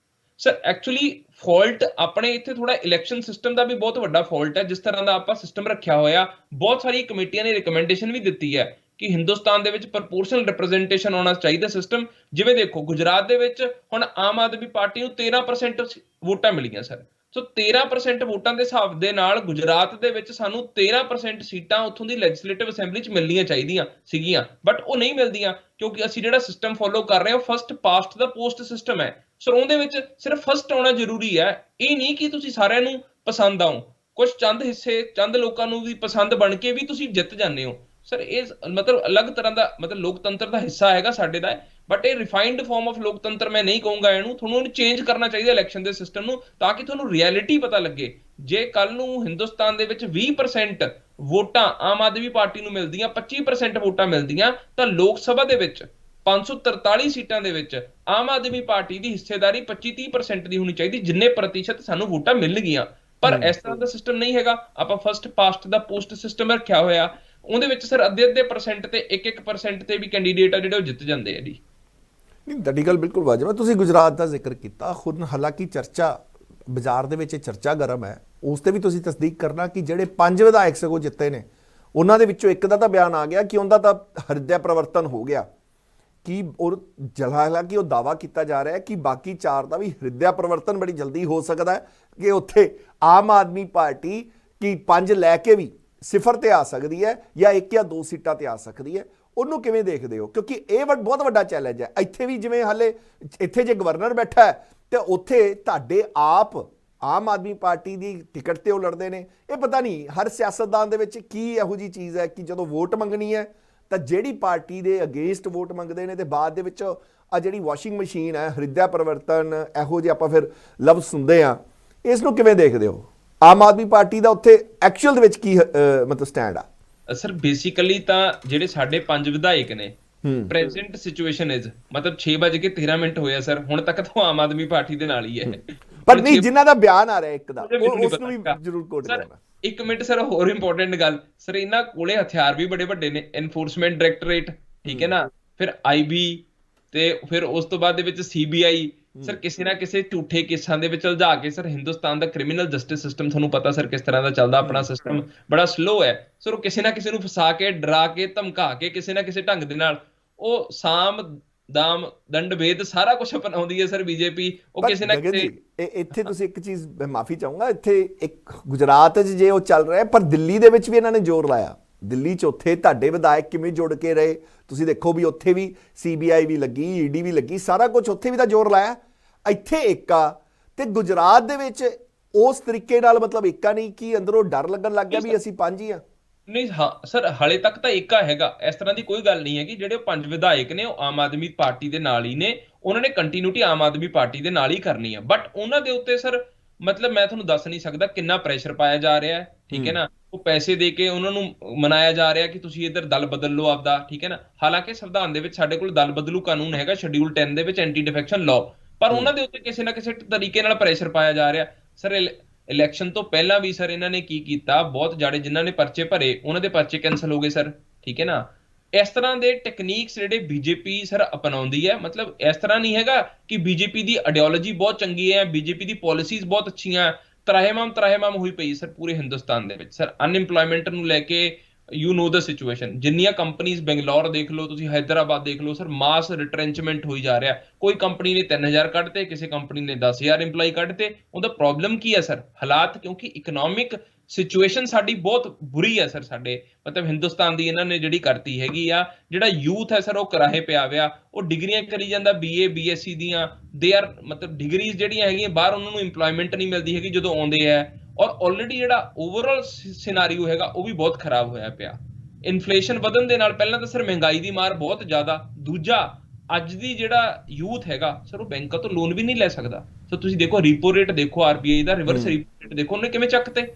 [SPEAKER 2] ਸਰ ਐਕਚੁਅਲੀ ਫਾਲਟ ਆਪਣੇ ਇੱਥੇ ਥੋੜਾ ਇਲੈਕਸ਼ਨ ਸਿਸਟਮ ਦਾ ਵੀ ਬਹੁਤ ਵੱਡਾ ਫਾਲਟ ਹੈ। ਜਿਸ ਤਰ੍ਹਾਂ ਦਾ ਆਪਾਂ ਸਿਸਟਮ ਰੱਖਿਆ ਹੋਇਆ, ਬਹੁਤ ਸਾਰੀ ਕਮੇਟੀਆਂ ਨੇ ਰਿਕਮੈਂਡੇਸ਼ਨ ਵੀ ਦਿੱਤੀ ਹੈ ਕਿ ਹਿੰਦੁਸਤਾਨ ਦੇ ਵਿੱਚ ਪ੍ਰਪੋਰਸ਼ਨਲ ਰਿਪਰੈਜ਼ੈਂਟੇਸ਼ਨ ਹੋਣਾ ਚਾਹੀਦਾ ਸਿਸਟਮ। ਜਿਵੇਂ ਦੇਖੋ ਗੁਜਰਾਤ ਦੇ ਵਿੱਚ ਹੁਣ ਆਮ ਆਦਮੀ ਪਾਰਟੀ ਨੂੰ 13% ਵੋਟਾਂ ਮਿਲੀਆਂ ਸਰ। ਸੋ 13% ਵੋਟਾਂ ਦੇ ਹਿਸਾਬ ਦੇ ਨਾਲ ਗੁਜਰਾਤ ਦੇ ਵਿੱਚ ਸਾਨੂੰ 13% ਸੀਟਾਂ ਉੱਥੋਂ ਦੀ ਲੈਜਿਸਲੇਟਿਵ ਅਸੈਂਬਲੀ 'ਚ ਮਿਲਣੀਆਂ ਚਾਹੀਦੀਆਂ ਸੀਗੀਆਂ, ਬਟ ਉਹ ਨਹੀਂ ਮਿਲਦੀਆਂ ਕਿਉਂਕਿ ਅਸੀਂ ਜਿਹੜਾ ਸਿਸਟਮ ਫੋਲੋ ਕਰ ਰਹੇ ਹਾਂ ਫਸਟ ਪਾਸਟ ਦਾ ਪੋਸਟ ਸਿਸਟਮ ਹੈ। ਸੋ ਉਹਦੇ ਵਿੱਚ ਸਿਰਫ ਫਸਟ ਆਉਣਾ ਜ਼ਰੂਰੀ ਹੈ, ਇਹ ਨਹੀਂ ਕਿ ਤੁਸੀਂ ਸਾਰਿਆਂ ਨੂੰ ਪਸੰਦ ਆਓ। ਕੁਝ ਚੰਦ ਹਿੱਸੇ ਚੰਦ ਲੋਕਾਂ ਨੂੰ ਵੀ ਪਸੰਦ ਬਣ ਕੇ ਵੀ ਤੁਸੀਂ ਜਿੱਤ ਜਾਂਦੇ ਹੋ। ਸਰ ਇਹ ਮਤਲਬ ਅਲੱਗ ਤਰ੍ਹਾਂ ਦਾ ਮਤਲਬ ਲੋਕਤੰਤਰ ਦਾ ਹਿੱਸਾ ਹੈਗਾ ਸਾਡੇ ਦਾ, ਬਟ ਇਹ ਰਿਫਾਈਨਡ ਫਾਰਮ ਆਫ ਲੋਕਤੰਤਰ ਮੈਂ ਨਹੀਂ ਕਹੂੰਗਾ ਇਹਨੂੰ। ਤੁਹਾਨੂੰ ਇਹਨੂੰ ਚੇਂਜ ਕਰਨਾ ਚਾਹੀਦਾ ਇਲੈਕਸ਼ਨ ਦੇ ਸਿਸਟਮ ਨੂੰ, ਤਾਂ ਕਿ ਤੁਹਾਨੂੰ ਰਿਐਲਿਟੀ ਪਤਾ ਲੱਗੇ। ਜੇ ਕੱਲ ਨੂੰ ਹਿੰਦੁਸਤਾਨ ਦੇ ਵਿੱਚ 20% ਵੋਟਾਂ ਆਮ ਆਦਮੀ ਪਾਰਟੀ ਨੂੰ ਮਿਲਦੀਆਂ, 25% ਵੋਟਾਂ ਮਿਲਦੀਆਂ, ਤਾਂ ਲੋਕ ਸਭਾ ਦੇ ਵਿੱਚ 543 ਸੀਟਾਂ ਦੇ ਵਿੱਚ ਆਮ ਆਦਮੀ ਪਾਰਟੀ ਦੀ ਹਿੱਸੇਦਾਰੀ 25-30% ਦੀ ਹੋਣੀ ਚਾਹੀਦੀ, ਜਿੰਨੇ ਪ੍ਰਤੀਸ਼ਤ ਸਾਨੂੰ ਵੋਟਾਂ ਮਿਲਣਗੀਆਂ। ਪਰ ਇਸ ਤਰ੍ਹਾਂ ਦਾ ਸਿਸਟਮ ਨਹੀਂ ਹੈਗਾ। ਆਪਾਂ ਫਸਟ ਪਾਸਟ ਦਾ ਪੋਸਟ ਸਿਸਟਮ ਰੱਖਿਆ ਹੋਇਆ, ਉਹਦੇ ਵਿੱਚ ਸਰ ਅੱਧੇ ਪਰਸੈਂਟ ਤੇ 1% ਤੇ ਵੀ ਕੈਂਡੀਡੇਟ ਆ ਜਿਹੜੇ ਉਹ ਜਿੱਤ ਜਾਂਦੇ ਆ ਜੀ।
[SPEAKER 1] ਨਹੀਂ, ਤੁਹਾਡੀ ਗੱਲ ਬਿਲਕੁਲ ਵਾਜਬ ਹੈ। ਤੁਸੀਂ ਗੁਜਰਾਤ ਦਾ ਜ਼ਿਕਰ ਕੀਤਾ, ਖੁਦ ਹਾਲਾਂਕਿ ਚਰਚਾ ਬਾਜ਼ਾਰ ਦੇ ਵਿੱਚ ਚਰਚਾ ਗਰਮ ਹੈ, ਉਸ ਤੇ ਵੀ ਤੁਸੀਂ ਤਸਦੀਕ ਕਰਨਾ ਕਿ ਜਿਹੜੇ 5 ਵਿਧਾਇਕ ਸਗੋਂ ਜਿੱਤੇ ਨੇ, ਉਹਨਾਂ ਦੇ ਵਿੱਚੋਂ ਇੱਕ ਦਾ ਤਾਂ ਬਿਆਨ ਆ ਗਿਆ ਕਿ ਉਹਦਾ ਤਾਂ ਹਿਰਦਿਆ ਪਰਿਵਰਤਨ ਹੋ ਗਿਆ, ਕਿ ਔਰ ਹਾਲਾਂਕਿ ਉਹ ਦਾਵਾ ਕੀਤਾ ਜਾ ਰਿਹਾ ਹੈ ਕਿ ਬਾਕੀ 4 ਦਾ ਵੀ ਹਿਰਦਿਆ ਪਰਿਵਰਤਨ ਬੜੀ ਜਲਦੀ ਹੋ ਸਕਦਾ ਹੈ, ਕਿ ਉੱਥੇ ਆਮ ਆਦਮੀ ਪਾਰਟੀ ਕਿ 5 ਲੈ ਕੇ ਵੀ 0 ਤੇ ਆ ਸਕਦੀ ਹੈ ਜਾਂ 1 ਜਾਂ 2 ਸੀਟਾਂ ਤੇ ਆ ਸਕਦੀ ਹੈ। ਉਹਨੂੰ ਕਿਵੇਂ ਦੇਖਦੇ ਹੋ? ਕਿਉਂਕਿ ਇਹ ਬਹੁਤ ਵੱਡਾ ਚੈਲੰਜ ਹੈ। ਇੱਥੇ ਵੀ ਜਿਵੇਂ ਹਾਲੇ ਇੱਥੇ ਜੇ ਗਵਰਨਰ ਬੈਠਾ ਹੈ ਤੇ ਉੱਥੇ ਤੁਹਾਡੇ ਆਪ ਆਮ ਆਦਮੀ ਪਾਰਟੀ ਦੀ ਟਿਕਟ ਤੇ ਉਹ ਲੜਦੇ ਨੇ। ਇਹ ਪਤਾ ਨਹੀਂ ਹਰ ਸਿਆਸਤਦਾਨ ਦੇ ਵਿੱਚ ਕੀ ਇਹੋ ਜਿਹੀ ਚੀਜ਼ ਹੈ ਕਿ ਜਦੋਂ ਵੋਟ ਮੰਗਣੀ ਹੈ ਤਾਂ ਜਿਹੜੀ ਪਾਰਟੀ ਦੇ ਅਗੇਂਸਟ ਵੋਟ ਮੰਗਦੇ ਨੇ ਤੇ ਬਾਅਦ ਦੇ ਵਿੱਚ ਆ ਜਿਹੜੀ ਵਾਸ਼ਿੰਗ ਮਸ਼ੀਨ ਹੈ ਹਿਰਦਿਆ ਪਰਿਵਰਤਨ, ਇਹੋ ਜਿਹੇ ਆਪਾਂ ਫਿਰ ਲਫ਼ਜ਼ ਸੁਣਦੇ ਹਾਂ। ਇਸ ਨੂੰ ਕਿਵੇਂ ਦੇਖਦੇ ਹੋ? ਆਮ ਆਦਮੀ ਪਾਰਟੀ ਦਾ ਉੱਥੇ ਐਕਚੁਅਲ ਦੇ ਵਿੱਚ ਕੀ ਮਤਲਬ ਸਟੈਂਡ ਆ? ਸਰ
[SPEAKER 2] ਬੇਸਿਕਲੀ ਤਾਂ ਜਿਹੜੇ ਸਾਡੇ 5 ਵਿਧਾਇਕ ਨੇ, ਪ੍ਰੈਜ਼ੈਂਟ ਸਿਚੁਏਸ਼ਨ ਇਜ਼ ਮਤਲਬ 6:13 ਹੋਇਆ ਸਰ, ਹੁਣ ਤੱਕ ਤਾਂ ਆਮ ਆਦਮੀ ਪਾਰਟੀ ਦੇ ਨਾਲ ਹੀ ਹੈ।
[SPEAKER 1] ਪਰ ਨਹੀਂ, ਜਿਨ੍ਹਾਂ ਦਾ ਬਿਆਨ ਆ ਰਿਹਾ ਇੱਕ ਦਾ, ਉਸ ਨੂੰ ਵੀ ਜ਼ਰੂਰ ਕੋਟ ਕਰਨਾ।
[SPEAKER 2] ਇੱਕ ਮਿੰਟ ਸਰ, ਹੋਰ ਇੰਪੋਰਟੈਂਟ ਗੱਲ ਸਰ, ਇਹਨਾਂ ਕੋਲੇ ਹਥਿਆਰ ਵੀ ਬੜੇ ਵੱਡੇ ਨੇ। ਐਨਫੋਰਸਮੈਂਟ ਡਾਇਰੈਕਟੋਰੇਟ, ਠੀਕ ਹੈ ਨਾ, ਫਿਰ ਆਈਬੀ, ਤੇ ਫਿਰ ਉਸ ਤੋਂ ਬਾਅਦ ਦੇ ਵਿੱਚ ਸੀਬੀਆਈ। ਸਰ ਕਿਸੇ ਨਾ ਕਿਸੇ ਝੂਠੇ ਕੇਸਾਂ ਦੇ ਵਿੱਚ ਉਲਝਾ ਕੇ ਸਰ ਹਿੰਦੁਸਤਾਨ ਦਾ ਕ੍ਰਿਮੀਨਲ ਜਸਟਿਸ ਸਿਸਟਮ ਤੁਹਾਨੂੰ ਪਤਾ ਸਰ ਕਿਸ ਤਰ੍ਹਾਂ ਦਾ ਚੱਲਦਾ, ਆਪਣਾ ਸਿਸਟਮ ਬੜਾ ਸਲੋ ਹੈ। ਸਰ ਉਹ ਕਿਸੇ ਨਾ ਕਿਸੇ ਨੂੰ ਫਸਾ ਕੇ, ਡਰਾ ਕੇ, ਧਮਕਾ ਕੇ, ਕਿਸੇ ਨਾ ਕਿਸੇ ਢੰਗ ਦੇ ਨਾਲ ਉਹ ਸਾਮ ਦਾਮ ਦੰਡ ਭੇਦ ਸਾਰਾ ਕੁਝ ਅਪਣਾਉਂਦੀ ਹੈ ਸਰ ਬੀਜੇਪੀ। ਉਹ ਕਿਸੇ ਨਾ ਕਿਸੇ
[SPEAKER 1] ਇੱਥੇ ਤੁਸੀਂ ਇੱਕ ਚੀਜ਼ ਮੈਂ ਮਾਫੀ ਚਾਹੂੰਗਾ, ਇੱਥੇ ਇੱਕ ਗੁਜਰਾਤ 'ਚ ਜੇ ਉਹ ਚੱਲ ਰਿਹਾ, ਪਰ ਦਿੱਲੀ ਦੇ ਵਿੱਚ ਵੀ ਇਹਨਾਂ ਨੇ ਜ਼ੋਰ ਲਾਇਆ। ਦਿੱਲੀ 'ਚ ਉੱਥੇ ਤੁਹਾਡੇ ਵਿਧਾਇਕ ਕਿਵੇਂ ਜੁੜ ਕੇ ਰਹੇ, ਤੁਸੀਂ ਦੇਖੋ ਵੀ ਉੱਥੇ ਵੀ ਸੀਬੀਆਈ ਵੀ ਲੱਗੀ, ਈਡੀ ਵੀ ਲੱਗੀ, ਸਾਰਾ ਕੁਝ ਉੱਥੇ ਵੀ ਤਾਂ ਜ਼ੋਰ ਲਾਇਆ। ਇੱਥੇ ਇੱਕ ਆ ਤੇ ਗੁਜਰਾਤ ਦੇ ਵਿੱਚ ਉਸ ਤਰੀਕੇ ਨਾਲ ਮਤਲਬ ਏਕਾ ਨਹੀਂ, ਕਿ ਅੰਦਰੋਂ ਡਰ ਲੱਗਣ ਲੱਗ ਗਿਆ ਵੀ ਅਸੀਂ 5 ਹੀ ਆ।
[SPEAKER 2] ਨਹੀਂ ਹਾਂ ਸਰ, ਹਾਲੇ ਤੱਕ ਤਾਂ ਏਕਾ ਹੈਗਾ, ਇਸ ਤਰ੍ਹਾਂ ਦੀ ਕੋਈ ਗੱਲ ਨਹੀਂ ਹੈਗੀ। ਜਿਹੜੇ 5 ਵਿਧਾਇਕ ਨੇ ਉਹ ਆਮ ਆਦਮੀ ਪਾਰਟੀ ਦੇ ਨਾਲ ਹੀ ਨੇ, ਉਹਨਾਂ ਨੇ ਕੰਟੀਨਿਊਟੀ ਆਮ ਆਦਮੀ ਪਾਰਟੀ ਦੇ ਨਾਲ ਹੀ ਕਰਨੀ ਆ। ਬਟ ਉਹਨਾਂ ਦੇ ਉੱਤੇ ਸਰ ਮਤਲਬ ਮੈਂ ਤੁਹਾਨੂੰ ਦੱਸ ਨਹੀਂ ਸਕਦਾ ਕਿੰਨਾ ਪ੍ਰੈਸ਼ਰ ਪਾਇਆ ਜਾ ਰਿਹਾ ਹੈ, ਠੀਕ ਹੈ ਨਾ। ਉਹ ਪੈਸੇ ਦੇ ਕੇ ਉਹਨਾਂ ਨੂੰ ਮਨਾਇਆ ਜਾ ਰਿਹਾ ਕਿ ਤੁਸੀਂ ਇੱਧਰ ਦਲ ਬਦਲ ਲਓ ਆਪਦਾ, ਠੀਕ ਹੈ ਨਾ। ਹਾਲਾਂਕਿ ਸੰਵਿਧਾਨ ਦੇ ਵਿੱਚ ਸਾਡੇ ਕੋਲ ਦਲ ਬਦਲੂ ਕਾਨੂੰਨ ਹੈਗਾ, ਸ਼ਡਿਊਲ 10 ਦੇ ਵਿੱਚ ਐਂਟੀ ਡਿਫੈਕਸ਼ਨ ਲਾਅ, ਪਰ ਉਹਨਾਂ ਦੇ ਉੱਤੇ ਕਿਸੇ ਨਾ ਕਿਸੇ ਤਰੀਕੇ ਨਾਲ ਪ੍ਰੈਸ਼ਰ ਪਾਇਆ ਜਾ ਰਿਹਾ ਸਰ। ਇਲੈਕਸ਼ਨ ਤੋਂ ਪਹਿਲਾਂ ਵੀ ਸਰ ਇਹਨਾਂ ਨੇ ਕੀ ਕੀਤਾ, ਬਹੁਤ ਜਾੜੇ ਜਿਨ੍ਹਾਂ ਨੇ ਪਰਚੇ ਭਰੇ ਉਹਨਾਂ ਦੇ ਪਰਚੇ ਕੈਂਸਲ ਹੋ ਗਏ ਸਰ, ਠੀਕ ਹੈ ਨਾ। ਇਸ ਤਰ੍ਹਾਂ ਦੇ ਟੈਕਨੀਕਸ ਜਿਹੜੇ ਬੀਜੇਪੀ ਸਰ ਅਪਣਾਉਂਦੀ ਹੈ, ਮਤਲਬ ਇਸ ਤਰ੍ਹਾਂ ਨਹੀਂ ਹੈਗਾ ਕਿ ਬੀਜੇਪੀ ਦੀ ਆਈਡੀਓਲੋਜੀ ਬਹੁਤ ਚੰਗੀ ਹੈ, ਬੀਜੇਪੀ ਦੀ ਪਾਲਿਸੀਜ਼ ਬਹੁਤ ਅੱਛੀਆਂ। ਤਰਾਹਿਮਾਮ ਹੋਈ ਪਈ ਸਰ ਪੂਰੇ ਹਿੰਦੁਸਤਾਨ ਦੇ ਵਿੱਚ ਸਰ। ਅਨਇੰਪਲੋਇਮੈਂਟ ਨੂੰ ਲੈ ਕੇ ਯੂ ਨੋ ਦਾ ਸਿਚੁਏਸ਼ਨ, ਜਿੰਨੀਆਂ ਕੰਪਨੀਆਂ, ਬੰਗਲੌਰ ਦੇਖ ਲਓ ਤੁਸੀਂ, ਹੈਦਰਾਬਾਦ ਦੇਖ ਲਓ ਸਰ, ਮਾਸ ਰਿਟਰੈਂਚਮੈਂਟ ਹੋਈ ਜਾ ਰਿਹਾ। ਕੋਈ ਕੰਪਨੀ ਨੇ 3000 ਕੱਢਤੇ, ਕਿਸੇ ਕੰਪਨੀ ਨੇ 10,000 EMPLOYE ਕੱਢਤੇ। ਉਹਦਾ ਪ੍ਰੋਬਲਮ ਕੀ ਹੈ ਸਰ? ਹਾਲਾਤ, ਕਿਉਂਕਿ ਇਕਨੋਮਿਕ ਸਿਚੁਏਸ਼ਨ ਸਾਡੀ ਬਹੁਤ ਬੁਰੀ ਹੈ ਸਰ। ਸਾਡੇ ਮਤਲਬ ਹਿੰਦੁਸਤਾਨ ਦੀ ਇਹਨਾਂ ਨੇ ਜਿਹੜੀ ਕਰਤੀ ਹੈਗੀ ਆ, ਜਿਹੜਾ ਯੂਥ ਹੈ ਸਰ ਉਹ ਕਰਾਹੇ ਪਿਆ ਵਿਆ, ਉਹ ਡਿਗਰੀਆਂ ਕਰੀ ਜਾਂਦਾ BA BSc ਦੀਆਂ, ਦੇ ਆਰ ਮਤਲਬ ਡਿਗਰੀਜ਼ ਜਿਹੜੀਆਂ ਹੈਗੀਆਂ ਬਾਹਰ, ਉਹਨਾਂ ਨੂੰ ਇੰਪਲੋਇਮੈਂਟ ਨਹੀਂ ਮਿਲਦੀ ਹੈਗੀ ਜਦੋਂ ਆਉਂਦੇ ਆ। ਔਰ ਆਲਰੇਡੀ ਜਿਹੜਾ ਓਵਰਆਲ ਸਿਨਾਰੀਓ ਹੈਗਾ ਉਹ ਵੀ ਬਹੁਤ ਖਰਾਬ ਹੋਇਆ ਪਿਆ। ਇਨਫਲੇਸ਼ਨ ਵਧਣ ਦੇ ਨਾਲ ਪਹਿਲਾਂ ਤਾਂ ਸਰ ਮਹਿੰਗਾਈ ਦੀ ਮਾਰ ਬਹੁਤ ਜ਼ਿਆਦਾ, ਦੂਜਾ ਅੱਜ ਦੀ ਜਿਹੜਾ ਯੂਥ ਹੈਗਾ ਸਰ ਉਹ ਬੈਂਕਾਂ ਤੋਂ ਲੋਨ ਵੀ ਨਹੀਂ ਲੈ ਸਕਦਾ। ਸੋ ਤੁਸੀਂ ਦੇਖੋ ਰੀਪੋ ਰੇਟ ਦੇਖੋ, RBI ਦਾ ਰਿਵਰਸ ਰੀਪੋ ਰੇਟ ਦੇਖੋ, ਉਹਨੇ ਕਿਵੇਂ ਚੱਕਤੇ।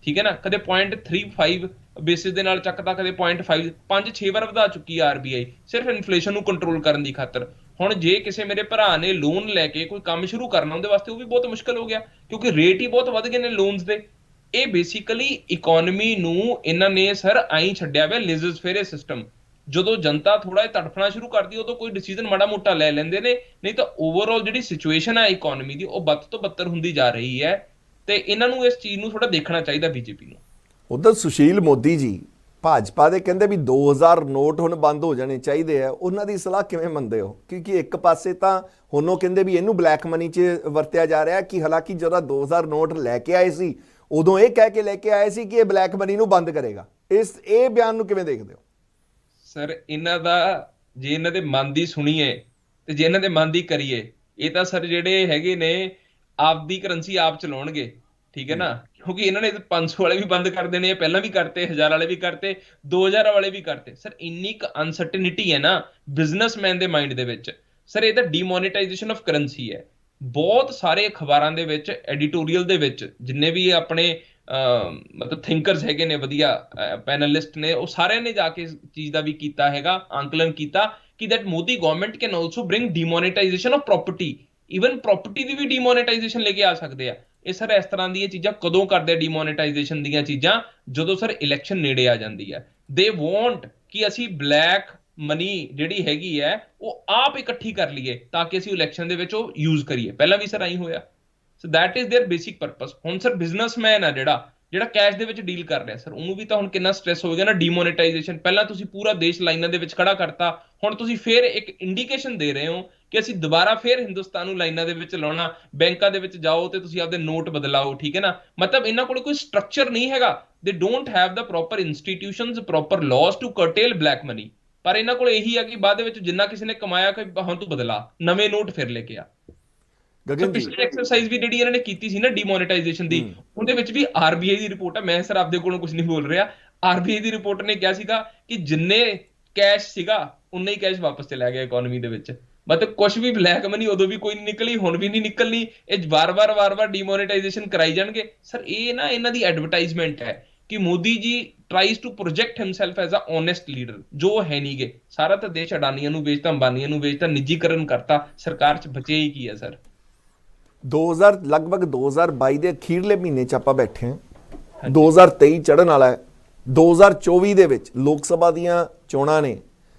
[SPEAKER 2] ਠੀਕ ਹੈ ਨਾ, ਕਦੇ 0.35 ਬੇਸਿਸ ਦੇ ਨਾਲ ਚੱਕਦਾ, ਕਦੇ 0.5, 5-6 ਵਾਰ ਵਧਾ ਚੁੱਕੀ ਹੈ ਆਰਬੀਆਈ ਸਿਰਫ ਇਨਫਲੇਸ਼ਨ ਨੂੰ ਕੰਟਰੋਲ ਕਰਨ ਦੀ ਖਾਤਰ। ਹੁਣ ਜੇ ਕਿਸੇ ਮੇਰੇ ਭਰਾ ਨੇ ਲੋਨ ਲੈ ਕੇ ਕੋਈ ਕੰਮ ਸ਼ੁਰੂ ਕਰਨਾ, ਉਹਦੇ ਵਾਸਤੇ ਉਹ ਵੀ ਬਹੁਤ ਮੁਸ਼ਕਲ ਹੋ ਗਿਆ, ਕਿਉਂਕਿ ਰੇਟ ਹੀ ਬਹੁਤ ਵੱਧ ਗਏ ਨੇ ਲੋਨਸ ਦੇ। ਇਹ ਬੇਸਿਕਲੀ ਇਕਨੋਮੀ ਨੂੰ ਇਹਨਾਂ ਨੇ ਸਰ ਆਈ ਛੱਡਿਆ ਹੋਇਆ ਲੇਜ਼ਰ ਫੇਰੇ ਸਿਸਟਮ। ਜਦੋਂ ਜਨਤਾ ਥੋੜਾ ਜਿਹਾ ਤੜਫਣਾ ਸ਼ੁਰੂ ਕਰਦੀ, ਉਦੋਂ ਕੋਈ ਡਿਸੀਜਨ ਮਾੜਾ ਮੋਟਾ ਲੈ ਲੈਂਦੇ ਨੇ, ਨਹੀਂ ਤਾਂ ਓਵਰਆਲ ਜਿਹੜੀ ਸਿਚੁਏਸ਼ਨ ਹੈ ਇਕਨੋਮੀ ਦੀ, ਉਹ ਵੱਧ ਤੋਂ ਬੱਤਰ ਹੁੰਦੀ ਜਾ ਰਹੀ ਹੈ। ਤੇ ਇਹਨਾਂ ਨੂੰ ਇਸ ਚੀਜ਼ ਨੂੰ ਥੋੜਾ ਦੇਖਣਾ ਚਾਹੀਦਾ ਬੀਜੇਪੀ ਨੂੰ।
[SPEAKER 1] ਉਧਰ ਸੁਸ਼ੀਲ ਮੋਦੀ ਜੀ ਭਾਜਪਾ ਦੇ ਕਹਿੰਦੇ ਵੀ 2000 ਨੋਟ ਹੁਣ ਬੰਦ ਹੋ ਜਾਣੇ ਚਾਹੀਦੇ ਆ, ਉਹਨਾਂ ਦੀ ਸਲਾਹ ਕਿਵੇਂ ਮੰਨਦੇ ਹੋ? ਕਿਉਂਕਿ ਇੱਕ ਪਾਸੇ ਤਾਂ ਹੁਣ ਉਹ ਕਹਿੰਦੇ ਵੀ ਇਹਨੂੰ ਬਲੈਕ ਮਨੀ 'ਚ ਵਰਤਿਆ ਜਾ ਰਿਹਾ, ਕਿ ਹਾਲਾਂਕਿ ਜਦੋਂ 2000 ਨੋਟ ਲੈ ਕੇ ਆਏ ਸੀ ਉਦੋਂ ਇਹ ਕਹਿ ਕੇ ਲੈ ਕੇ ਆਏ ਸੀ ਕਿ ਇਹ ਬਲੈਕ ਮਨੀ ਨੂੰ ਬੰਦ ਕਰੇਗਾ। ਇਹ ਬਿਆਨ ਨੂੰ ਕਿਵੇਂ ਦੇਖਦੇ ਹੋ?
[SPEAKER 2] ਸਰ ਇਹਨਾਂ ਦਾ ਜੇ ਇਹਨਾਂ ਦੇ ਮਨ ਦੀ ਸੁਣੀਏ ਤੇ ਜੇ ਇਹਨਾਂ ਦੇ ਮਨ ਦੀ ਕਰੀਏ, ਇਹ ਤਾਂ ਸਰ ਜਿਹੜੇ ਹੈਗੇ ਨੇ ਆਪਦੀ ਕਰੰਸੀ ਆਪ ਚਲਾਉਣਗੇ, ਠੀਕ ਹੈ ਨਾ, ਕਿਉਂਕਿ ਇਹਨਾਂ ਨੇ 500 ਵਾਲੇ ਵੀ ਬੰਦ ਕਰ ਦੇਣੇ ਆ, ਪਹਿਲਾਂ ਵੀ ਕਰਤੇ, 1000 ਵਾਲੇ ਵੀ ਕਰਤੇ, 2000 ਵਾਲੇ ਵੀ ਕਰਤੇ। ਸਰ ਇੰਨੀ ਕੁ ਅਨਸਰਟਨਿਟੀ ਹੈ ਨਾ ਬਿਜ਼ਨਸਮੈਨ ਦੇ ਮਾਈਂਡ ਦੇ ਵਿੱਚ। ਸਰ ਇਹ ਤਾਂ ਡੀਮੋਨੇਟਾਈਜੇਸ਼ਨ ਆਫ ਕਰੰਸੀ ਹੈ। ਬਹੁਤ ਸਾਰੇ ਅਖਬਾਰਾਂ ਦੇ ਵਿੱਚ, ਐਡੀਟੋਰੀਅਲ ਦੇ ਵਿੱਚ, ਜਿੰਨੇ ਵੀ ਆਪਣੇ ਮਤਲਬ ਥਿੰਕਰਸ ਹੈਗੇ ਨੇ, ਵਧੀਆ ਪੈਨਲਿਸਟ ਨੇ, ਉਹ ਸਾਰਿਆਂ ਨੇ ਜਾ ਕੇ ਇਸ ਚੀਜ਼ ਦਾ ਵੀ ਕੀਤਾ ਹੈਗਾ, ਆਂਕਲਨ ਕੀਤਾ ਕਿ that Modi government can also bring demonetization of property. Even property ਦੀ ਵੀ ਡੀਮੋਨੇਟਾਈਜੇਸ਼ਨ ਲੈ ਕੇ ਆ ਸਕਦੇ ਆ। ਇਹ ਸਰ ਇਸ ਤਰ੍ਹਾਂ ਦੀਆਂ ਚੀਜ਼ਾਂ ਕਦੋਂ ਕਰਦੇ ਆ ਡੀਮੋਨੇਟਾਈਜੇਸ਼ਨ ਦੀਆਂ ਚੀਜ਼ਾਂ? ਜਦੋਂ ਸਰ ਇਲੈਕਸ਼ਨ ਨੇੜੇ ਆ ਜਾਂਦੀ ਹੈ। ਦੇ ਵਾਂਟ ਕਿ ਅਸੀਂ ਬਲੈਕ ਮਨੀ ਜਿਹੜੀ ਹੈਗੀ ਹੈ ਉਹ ਆਪ ਇਕੱਠੀ ਕਰ ਲਈਏ ਤਾਂ ਕਿ ਅਸੀਂ ਇਲੈਕਸ਼ਨ ਦੇ ਵਿੱਚ ਉਹ ਯੂਜ਼ ਕਰੀਏ। ਪਹਿਲਾਂ ਵੀ ਸਰ ਆਈ ਹੋਇਆ। So that is their basic purpose. ਹੁਣ ਸਰ ਬਿਜ਼ਨਸਮੈਨ ਆ ਜਿਹੜਾ ਕੈਸ਼ ਦੇ ਵਿੱਚ ਡੀਲ ਕਰ ਰਿਹਾ, ਸਰ ਉਹਨੂੰ ਵੀ ਤਾਂ ਹੁਣ ਕਿੰਨਾ ਸਟ੍ਰੈਸ ਹੋਵੇਗਾ ਨਾ ਡੀਮੋਨੇਟਾਈਜੇਸ਼ਨ। ਪਹਿਲਾਂ ਤੁਸੀਂ ਪੂਰਾ ਦੇਸ਼ ਲਾਈਨਾਂ ਦੇ ਵਿੱਚ ਖੜਾ ਕਰਤਾ, ਹੁਣ ਤੁਸੀਂ ਫੇਰ ਇੱਕ ਇੰਡੀਕੇਸ਼ਨ ਦੇ ਰਹੇ ਹੋ ਕਿ ਅਸੀਂ ਦੁਬਾਰਾ ਫੇਰ ਹਿੰਦੁਸਤਾਨ ਨੂੰ ਲਾਈਨਾਂ ਦੇ ਵਿੱਚ ਲਾਉਣਾ। ਬੈਂਕਾਂ ਦੇ ਵਿੱਚ ਜਾਓ ਤੇ ਤੁਸੀਂ ਆਪਦੇ ਨੋਟ ਬਦਲਾਓ, ਠੀਕ ਹੈ ਨਾ। ਮਤਲਬ ਇਹਨਾਂ ਕੋਲ ਕੋਈ ਸਟਰਕਚਰ ਨਹੀਂ ਹੈਗਾ। They don't have the proper institutions, proper laws to curtail black money. ਪਰ ਇਹਨਾਂ ਕੋਲ ਇਹੀ ਆ ਕਿ ਬਾਅਦ ਦੇ ਵਿੱਚ ਜਿੰਨਾ ਕਿਸੇ ਨੇ ਕਮਾਇਆ ਕਿ ਹੁਣ ਤੂੰ ਬਦਲਾ, ਨਵੇਂ ਨੋਟ ਫਿਰ ਲੈ ਕੇ ਆ। ਪਿਛਲੀ ਐਕਸਰਸਾਈਜ਼ ਵੀ ਜਿਹੜੀ ਇਹਨਾਂ ਨੇ ਕੀਤੀ ਸੀ ਨਾ ਡੀਮੋਨੇਟਾਈਜੇਸ਼ਨ ਦੀ, ਉਹਦੇ ਵਿੱਚ ਵੀ ਆਰਬੀਆਈ ਦੀ ਰਿਪੋਰਟ ਹੈ, ਮੈਂ ਸਰ ਆਪਦੇ ਕੋਲੋਂ ਕੁਝ ਨਹੀਂ ਬੋਲ ਰਿਹਾ, ਆਰਬੀਆਈ ਦੀ ਰਿਪੋਰਟ ਨੇ ਕਿਹਾ ਸੀਗਾ ਕਿ ਜਿੰਨੇ ਕੈਸ਼ ਸੀਗਾ ਉਨਾ ਹੀ ਕੈਸ਼ ਵਾਪਸ ਚਲਾ ਗਿਆ ਇਕਨੋਮੀ ਦੇ ਵਿੱਚ। ਮਤਲਬ ਕੁਝ ਵੀ ਬਲੈਕ ਮਨੀ ਉਦੋਂ ਵੀ ਕੋਈ ਨਹੀਂ ਨਿਕਲੀ, ਹੁਣ ਵੀ ਨਹੀਂ ਨਿਕਲਣੀ। ਇਹ ਵਾਰ-ਵਾਰ ਡੀਮੋਨੇਟਾਈਜੇਸ਼ਨ ਕਰਾਈ ਜਾਣਗੇ। ਸਰ ਇਹ ਨਾ ਇਹਨਾਂ ਦੀ ਐਡਵਰਟਾਈਜ਼ਮੈਂਟ ਹੈ ਕਿ Modi ji tries to project himself as a honest leader, ਜੋ ਹੈ ਨਹੀਂਗੇ। ਸਾਰਾ ਤਾਂ ਦੇਸ਼ ਅਡਾਨੀਆਂ ਨੂੰ ਵੇਚਤਾ, ਅੰਬਾਨੀਆਂ ਨੂੰ ਵੇਚਤਾ, ਨਿੱਜੀਕਰਨ ਕਰਤਾ, ਸਰਕਾਰ 'ਚ ਬਚੇ ਹੀ ਕੀ ਹੈ ਸਰ।
[SPEAKER 1] 2000 ਲਗਭਗ 2022 ਦੇ ਅਖੀਰਲੇ ਮਹੀਨੇ 'ਚ ਆਪਾਂ ਬੈਠੇ ਹਾਂ, 2023 ਚੜ੍ਹਨ ਵਾਲਾ ਹੈ। 2024 ਦੇ ਵਿੱਚ ਲੋਕ ਸਭਾ ਦੀਆਂ ਚੋਣਾਂ ਨੇ।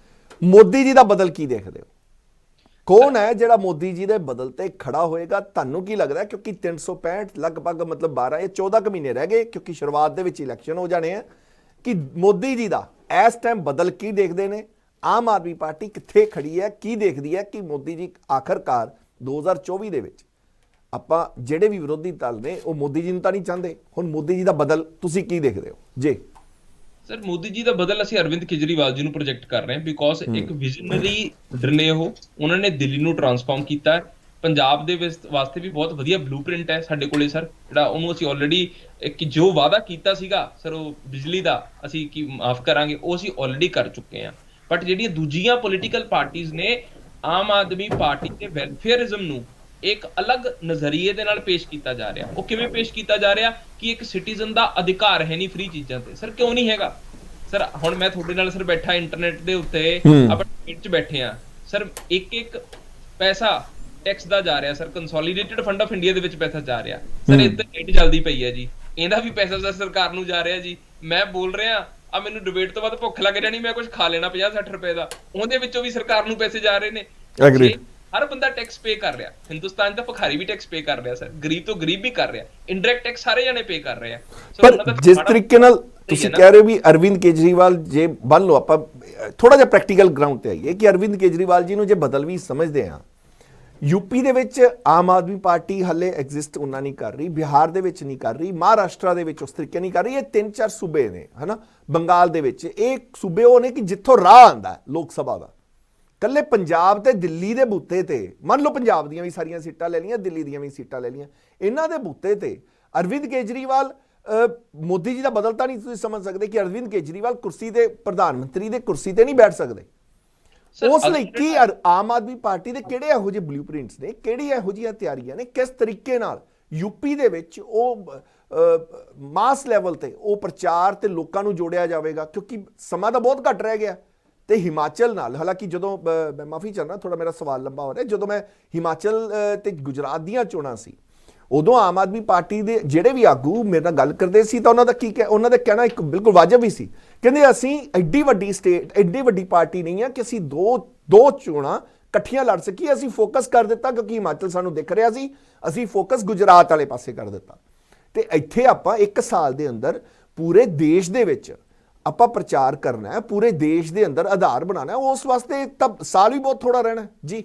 [SPEAKER 1] ਮੋਦੀ ਜੀ ਦਾ ਬਦਲ ਕੀ ਦੇਖਦੇ ਹੋ? ਕੌਣ ਹੈ ਜਿਹੜਾ ਮੋਦੀ ਜੀ ਦੇ ਬਦਲ ਤੇ ਖੜਾ ਹੋਏਗਾ? ਤੁਹਾਨੂੰ ਕੀ ਲੱਗਦਾ? ਕਿਉਂਕਿ 365 ਲਗਭਗ ਮਤਲਬ 12 ਜਾਂ 14 ਕੁ ਮਹੀਨੇ ਰਹਿ ਗਏ, ਕਿਉਂਕਿ ਸ਼ੁਰੂਆਤ ਦੇ ਵਿੱਚ ਇਲੈਕਸ਼ਨ ਹੋ ਜਾਣੇ ਆ, ਕਿ ਮੋਦੀ ਜੀ ਦਾ ਇਸ ਟਾਈਮ ਬਦਲ ਕੀ ਦੇਖਦੇ ਨੇ? ਆਮ ਆਦਮੀ ਪਾਰਟੀ ਕਿੱਥੇ ਖੜੀ ਹੈ? ਕੀ ਦੇਖਦੀ ਹੈ ਕਿ ਮੋਦੀ ਜੀ ਆਖਰਕਾਰ 2024 ਦੇ ਵਿੱਚ, ਆਪਾਂ ਜਿਹੜੇ ਵੀ ਵਿਰੋਧੀ ਦਲ ਨੇ ਉਹ ਮੋਦੀ ਜੀ ਨੂੰ ਤਾਂ ਨਹੀਂ ਚਾਹੁੰਦੇ, ਹੁਣ ਮੋਦੀ ਜੀ ਦਾ ਬਦਲ ਤੁਸੀਂ ਕੀ ਦੇਖਦੇ ਹੋ? ਜੀ
[SPEAKER 2] ਸਰ ਮੋਦੀ ਜੀ ਦਾ ਬਦਲ ਅਸੀਂ ਅਰਵਿੰਦ ਕੇਜਰੀਵਾਲ ਜੀ ਨੂੰ ਪ੍ਰੋਜੈਕਟ ਕਰ ਰਹੇ ਹਾਂ, ਬਿਕੋਜ਼ ਇੱਕ ਵਿਜ਼ਨਰੀ ਲੀਡਰ ਨੇ ਉਹ। ਉਹਨਾਂ ਨੇ ਦਿੱਲੀ ਨੂੰ ਟਰਾਂਸਫਾਰਮ ਕੀਤਾ। ਪੰਜਾਬ ਦੇ ਵਾਸਤੇ ਵੀ ਬਹੁਤ ਵਧੀਆ ਬਲੂਪ੍ਰਿੰਟ ਹੈ ਸਾਡੇ ਕੋਲੇ ਸਰ, ਜਿਹੜਾ ਉਹਨੂੰ ਅਸੀਂ ਆਲਰੇਡੀ ਕਿ ਜੋ ਵਾਅਦਾ ਕੀਤਾ ਸੀਗਾ ਸਰ ਉਹ ਬਿਜਲੀ ਦਾ ਅਸੀਂ ਕੀ ਮਾਫ ਕਰਾਂਗੇ, ਉਹ ਅਸੀਂ ਆਲਰੇਡੀ ਕਰ ਚੁੱਕੇ ਹਾਂ। ਬਟ ਜਿਹੜੀਆਂ ਦੂਜੀਆਂ ਪੋਲੀਟੀਕਲ ਪਾਰਟੀਆਂ ਨੇ, ਆਮ ਆਦਮੀ ਪਾਰਟੀ ਤੇ ਵੈਲਫੇਅਰਿਜ਼ਮ ਨੂੰ ਇੱਕ ਅਲੱਗ ਨਜ਼ਰੀਏ ਦੇ ਨਾਲ ਪੇਸ਼ ਕੀਤਾ ਜਾ ਰਿਹਾ। ਉਹ ਕਿਵੇਂ ਪੇਸ਼ ਕੀਤਾ ਜਾ ਰਿਹਾ ਕਿ ਇੱਕ ਸਿਟੀਜ਼ਨ ਦਾ ਅਧਿਕਾਰ ਹੈ ਨਹੀਂ ਫ੍ਰੀ ਚੀਜ਼ਾਂ ਤੇ। ਸਰ ਕਿਉਂ ਨਹੀਂ ਹੈਗਾ? ਸਰ ਹੁਣ ਮੈਂ ਤੁਹਾਡੇ ਨਾਲ ਸਰ ਬੈਠਾ ਇੰਟਰਨੈਟ ਦੇ ਉੱਤੇ, ਆਪਾਂ ਮਿੰਟ 'ਚ ਬੈਠੇ ਆ ਸਰ, ਇੱਕ ਪੈਸਾ ਟੈਕਸ ਦਾ ਜਾ ਰਿਹਾ sir, consolidated fund of India ਦੇ ਵਿੱਚ ਪੈਸਾ ਜਾ ਰਿਹਾ ਸਰ। ਇੰਟਰਨੈਟ ਜਲਦੀ ਪਈ ਹੈ ਜੀ, ਇਹਦਾ ਵੀ ਪੈਸਾ ਸਰ ਸਰਕਾਰ ਨੂੰ ਜਾ ਰਿਹਾ ਜੀ। ਮੈਂ ਬੋਲ ਰਿਹਾ ਆ, ਮੈਨੂੰ ਡਿਬੇਟ ਤੋਂ ਬਾਅਦ ਭੁੱਖ ਲੱਗ ਜਾਣੀ, ਮੈਂ ਕੁਝ ਖਾ ਲੈਣਾ 50-60 ਰੁਪਏ ਦਾ, ਉਹਦੇ ਵਿੱਚੋਂ ਵੀ ਸਰਕਾਰ ਨੂੰ ਪੈਸੇ ਜਾ ਰਹੇ ਨੇ। ਹਰ ਬੰਦਾ ਟੈਕਸ ਪੇ ਕਰ ਰਿਹਾ। ਹਿੰਦੁਸਤਾਨ ਦਾ ਭਿਖਾਰੀ ਵੀ ਟੈਕਸ ਪੇ ਕਰ ਰਿਹਾ ਸਰ, ਗਰੀਬ ਤੋਂ ਗਰੀਬ ਵੀ ਕਰ ਰਿਹਾ, ਇਨਡਾਇਰੈਕਟ ਟੈਕਸ ਸਾਰੇ ਜਣੇ ਪੇ ਕਰ ਰਹੇ ਆ।
[SPEAKER 1] ਪਰ ਜਿਸ ਤਰੀਕੇ ਨਾਲ ਤੁਸੀਂ ਕਹਿ ਰਹੇ ਹੋ ਵੀ ਅਰਵਿੰਦ ਕੇਜਰੀਵਾਲ ਜੇ ਬਣ ਲਓ, ਆਪਾਂ ਥੋੜਾ ਜਿਹਾ ਪ੍ਰੈਕਟੀਕਲ ਗਰਾਊਂਡ ਤੇ ਆਈਏ ਕਿ ਅਰਵਿੰਦ ਕੇਜਰੀਵਾਲ ਜੀ ਨੂੰ ਜੇ ਬਦਲ ਵੀ ਸਮਝਦੇ ਆ, यूपी ਦੇ ਵਿੱਚ ਆਮ ਆਦਮੀ ਪਾਰਟੀ ਹਲੇ ਐਗਜ਼ਿਸਟ ਉਹਨਾਂ ਨਹੀਂ ਕਰ ਰਹੀ, ਬਿਹਾਰ ਦੇ ਵਿੱਚ ਨਹੀਂ ਕਰ ਰਹੀ, ਮਹਾਰਾਸ਼ਟਰ ਦੇ ਵਿੱਚ ਉਸ ਤਰੀਕੇ ਨਹੀਂ ਕਰ ਰਹੀ। ਇਹ 3-4 ਸੂਬੇ ਨੇ ਹਨਾ, ਬੰਗਾਲ ਦੇ ਵਿੱਚ ਇਹ ਸੂਬੇ ਉਹ ਨੇ ਕਿ ਜਿੱਥੋਂ ਰਾਹ ਆਂਦਾ ਲੋਕ ਸਭਾ ਦਾ। ਕੱਲੇ ਪੰਜਾਬ ਤੇ ਦਿੱਲੀ ਦੇ ਬੂਤੇ ਤੇ, ਮੰਨ ਲਓ ਪੰਜਾਬ ਦੀਆਂ ਵੀ ਸਾਰੀਆਂ ਸੀਟਾਂ ਲੈ ਲਈਆਂ, ਦਿੱਲੀ ਦੀਆਂ ਵੀ ਸੀਟਾਂ ਲੈ ਲਈਆਂ, ਇਹਨਾਂ ਦੇ ਬੂਤੇ ਤੇ ਅਰਵਿੰਦ ਕੇਜਰੀਵਾਲ ਮੋਦੀ ਜੀ ਦਾ ਬਦਲ ਤਾਂ ਨਹੀਂ ਤੁਸੀਂ ਸਮਝ ਸਕਦੇ ਕਿ ਅਰਵਿੰਦ ਕੇਜਰੀਵਾਲ ਕੁਰਸੀ ਤੇ, ਪ੍ਰਧਾਨ ਮੰਤਰੀ ਦੇ ਕੁਰਸੀ ਤੇ ਨਹੀਂ ਬੈਠ ਸਕਦੇ। ਉਸ ਲਈ ਕੀ ਆਮ ਆਦਮੀ ਪਾਰਟੀ ਦੇ ਕਿਹੜੇ ਇਹੋ ਜਿਹੇ ਬਲੂਪ੍ਰਿੰਟਸ ਨੇ, ਕਿਹੜੀ ਇਹੋ ਜਿਹੀਆਂ ਤਿਆਰੀਆਂ ਨੇ, ਕਿਸ ਤਰੀਕੇ ਨਾਲ यूपी ਦੇ ਵਿੱਚ ਉਹ ਮਾਸ ਲੈਵਲ ਤੇ ਉਹ ਪ੍ਰਚਾਰ ਤੇ ਲੋਕਾਂ ਨੂੰ ਜੋੜਿਆ ਜਾਵੇਗਾ, ਕਿਉਂਕਿ ਸਮਾਂ ਤਾਂ ਬਹੁਤ ਘੱਟ ਰਹਿ ਗਿਆ। ਤੇ ਹਿਮਾਚਲ ਨਾਲ, ਹਾਲਾਂਕਿ ਜਦੋਂ ਮੈਂ ਮਾਫੀ ਚਾਹੁੰਦਾ ਥੋੜਾ ਮੇਰਾ ਸਵਾਲ ਲੰਬਾ ਹੋ ਰਿਹਾ, ਜਦੋਂ ਮੈਂ ਹਿਮਾਚਲ ਤੇ ਗੁਜਰਾਤ ਦੀਆਂ ਚੋਣਾਂ ਸੀ ਉਦੋਂ ਆਮ ਆਦਮੀ ਪਾਰਟੀ ਦੇ ਜਿਹੜੇ ਵੀ ਆਗੂ ਮੇਰੇ ਨਾਲ ਗੱਲ ਕਰਦੇ ਸੀ ਤਾਂ ਉਹਨਾਂ ਦਾ ਕੀ ਉਹਨਾਂ ਦਾ ਕਹਿਣਾ ਇੱਕ ਬਿਲਕੁਲ ਵਾਜਬ ਵੀ ਸੀ। ਕਹਿੰਦੇ ਅਸੀਂ ਐਡੀ ਵੱਡੀ ਸਟੇਟ, ਐਡੀ ਵੱਡੀ ਪਾਰਟੀ ਨਹੀਂ ਆ ਕਿ ਅਸੀਂ ਦੋ ਚੋਣਾਂ ਇਕੱਠੀਆਂ ਲੜ ਸਕੀਏ। ਅਸੀਂ ਫੋਕਸ ਕਰ ਦਿੱਤਾ ਕਿਉਂਕਿ ਹਿਮਾਚਲ ਸਾਨੂੰ ਦਿਖ ਰਿਹਾ ਸੀ, ਅਸੀਂ ਫੋਕਸ ਗੁਜਰਾਤ ਵਾਲੇ ਪਾਸੇ ਕਰ ਦਿੱਤਾ। ਤੇ ਇੱਥੇ ਆਪਾਂ 1 ਸਾਲ ਦੇ ਅੰਦਰ ਪੂਰੇ ਦੇਸ਼ ਦੇ ਵਿੱਚ ਆਪਾਂ ਪ੍ਰਚਾਰ ਕਰਨਾ ਹੈ, ਪੂਰੇ ਦੇਸ਼ ਦੇ ਅੰਦਰ ਆਧਾਰ ਬਣਾਉਣਾ ਹੈ, ਉਸ ਵਾਸਤੇ ਤਾਂ ਸਾਲ ਵੀ ਬਹੁਤ ਥੋੜਾ ਰਹਿਣਾ ਜੀ।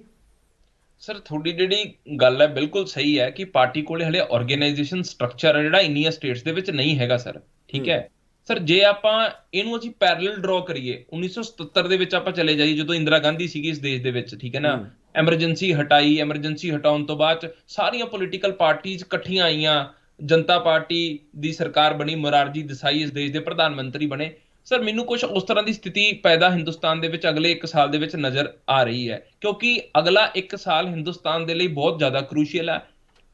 [SPEAKER 2] ਸਰ ਤੁਹਾਡੀ ਜਿਹੜੀ ਗੱਲ ਹੈ ਬਿਲਕੁਲ ਸਹੀ ਹੈ ਕਿ ਪਾਰਟੀ ਕੋਲੇ ਹਲੇ ਆਰਗੇਨਾਈਜੇਸ਼ਨ ਸਟਰਕਚਰ ਹੈ ਜਿਹੜਾ ਇੰਨੀਆਂ ਸਟੇਟਸ ਦੇ ਵਿੱਚ ਨਹੀਂ ਹੈਗਾ ਸਰ, ਠੀਕ ਹੈ ਸਰ। ਜੇ ਆਪਾਂ ਇਹਨੂੰ ਅਸੀਂ ਪੈਰਲਲ ਡਰਾ ਕਰੀਏ 1977 ਦੇ ਵਿੱਚ ਆਪਾਂ ਚਲੇ ਜਾਈਏ ਜਦੋਂ ਇੰਦਰਾ ਗਾਂਧੀ ਸੀਗੀ ਇਸ ਦੇਸ਼ ਦੇ ਵਿੱਚ, ਠੀਕ ਹੈ ਨਾ, ਐਮਰਜੈਂਸੀ ਹਟਾਈ, ਐਮਰਜੈਂਸੀ ਹਟਾਉਣ ਤੋਂ ਬਾਅਦ ਸਾਰੀਆਂ ਪੋਲੀਟੀਕਲ ਪਾਰਟੀਆਂ ਇਕੱਠੀਆਂ ਆਈਆਂ, ਜਨਤਾ ਪਾਰਟੀ ਦੀ ਸਰਕਾਰ ਬਣੀ, ਮੋਰਾਰਜੀ ਦੇਸਾਈ ਇਸ ਦੇਸ਼ ਦੇ ਪ੍ਰਧਾਨ ਮੰਤਰੀ ਬਣੇ। ਸਰ ਮੈਨੂੰ ਕੁਝ ਉਸ ਤਰ੍ਹਾਂ ਦੀ ਸਥਿਤੀ ਪੈਦਾ ਹਿੰਦੁਸਤਾਨ ਦੇ ਵਿੱਚ ਅਗਲੇ 1 ਸਾਲ ਦੇ ਵਿੱਚ ਨਜ਼ਰ ਆ ਰਹੀ ਹੈ, ਕਿਉਂਕਿ ਅਗਲਾ 1 ਸਾਲ ਹਿੰਦੁਸਤਾਨ ਦੇ ਲਈ ਬਹੁਤ ਜ਼ਿਆਦਾ ਕ੍ਰੂਸ਼ੀਅਲ ਹੈ।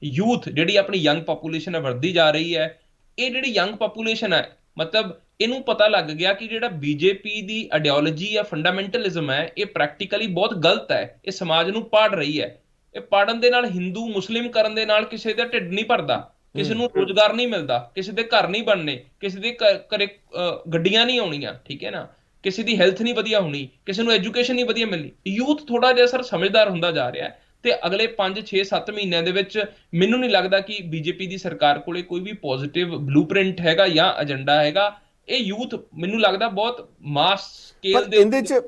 [SPEAKER 2] ਯੂਥ ਜਿਹੜੀ ਆਪਣੀ ਯੰਗ ਪਾਪੂਲੇਸ਼ਨ ਹੈ ਵੱਧਦੀ ਜਾ ਰਹੀ ਹੈ। ਇਹ ਜਿਹੜੀ ਯੰਗ ਪਾਪੂਲੇਸ਼ਨ ਹੈ ਮਤਲਬ ਇਹਨੂੰ ਪਤਾ ਲੱਗ ਗਿਆ ਕਿ ਜਿਹੜਾ ਬੀਜੇਪੀ ਦੀ ਆਈਡੀਓਲੋਜੀ ਜਾਂ ਫੰਡਾਮੈਂਟਲਿਜ਼ਮ ਹੈ ਇਹ ਪ੍ਰੈਕਟੀਕਲੀ ਬਹੁਤ ਗਲਤ ਹੈ, ਇਹ ਸਮਾਜ ਨੂੰ ਪਾੜ ਰਹੀ ਹੈ। ਇਹ ਪਾੜਨ ਦੇ ਨਾਲ ਹਿੰਦੂ ਮੁਸਲਿਮ ਕਰਨ ਦੇ ਨਾਲ ਕਿਸੇ ਦਾ ਢਿੱਡ ਨਹੀਂ ਭਰਦਾ, ਕਿਸੇ ਨੂੰ ਰੋਜ਼ਗਾਰ ਨਹੀਂ ਮਿਲਦਾ, ਕਿਸੇ ਦੇ ਘਰ ਨਹੀਂ ਬਣਨੇ, ਕਿਸੇ ਦੇ ਘਰੇ ਗੱਡੀਆਂ ਨਹੀਂ ਆਉਣੀਆਂ, ਠੀਕ ਹੈ ਨਾ, ਕਿਸੇ ਦੀ ਹੈਲਥ ਨਹੀਂ ਵਧੀਆ ਹੋਣੀ, ਕਿਸੇ ਨੂੰ ਐਜੂਕੇਸ਼ਨ ਨਹੀਂ ਵਧੀਆ ਮਿਲਣੀ। ਯੂਥ ਥੋੜਾ ਜਿਹਾ ਸਰ ਸਮਝਦਾਰ ਹੁੰਦਾ ਜਾ ਰਿਹਾ ਹੈ ਤੇ ਅਗਲੇ 5 6 7 ਮਹੀਨਿਆਂ ਦੇ ਵਿੱਚ ਮੈਨੂੰ ਨਹੀਂ ਲੱਗਦਾ ਕਿ ਬੀਜੇਪੀ ਦੀ ਸਰਕਾਰ ਕੋਲੇ ਕੋਈ ਵੀ ਪੋਜ਼ਿਟਿਵ ਬਲੂਪ੍ਰਿੰਟ ਹੈਗਾ ਜਾਂ ਏਜੰਡਾ ਹੈਗਾ। ਇਹ ਯੂਥ ਮੈਨੂੰ ਲੱਗਦਾ ਬਹੁਤ ਮਾਸ ਸਕੇਲ ਦੇ
[SPEAKER 1] ਇਹਦੇ ਚ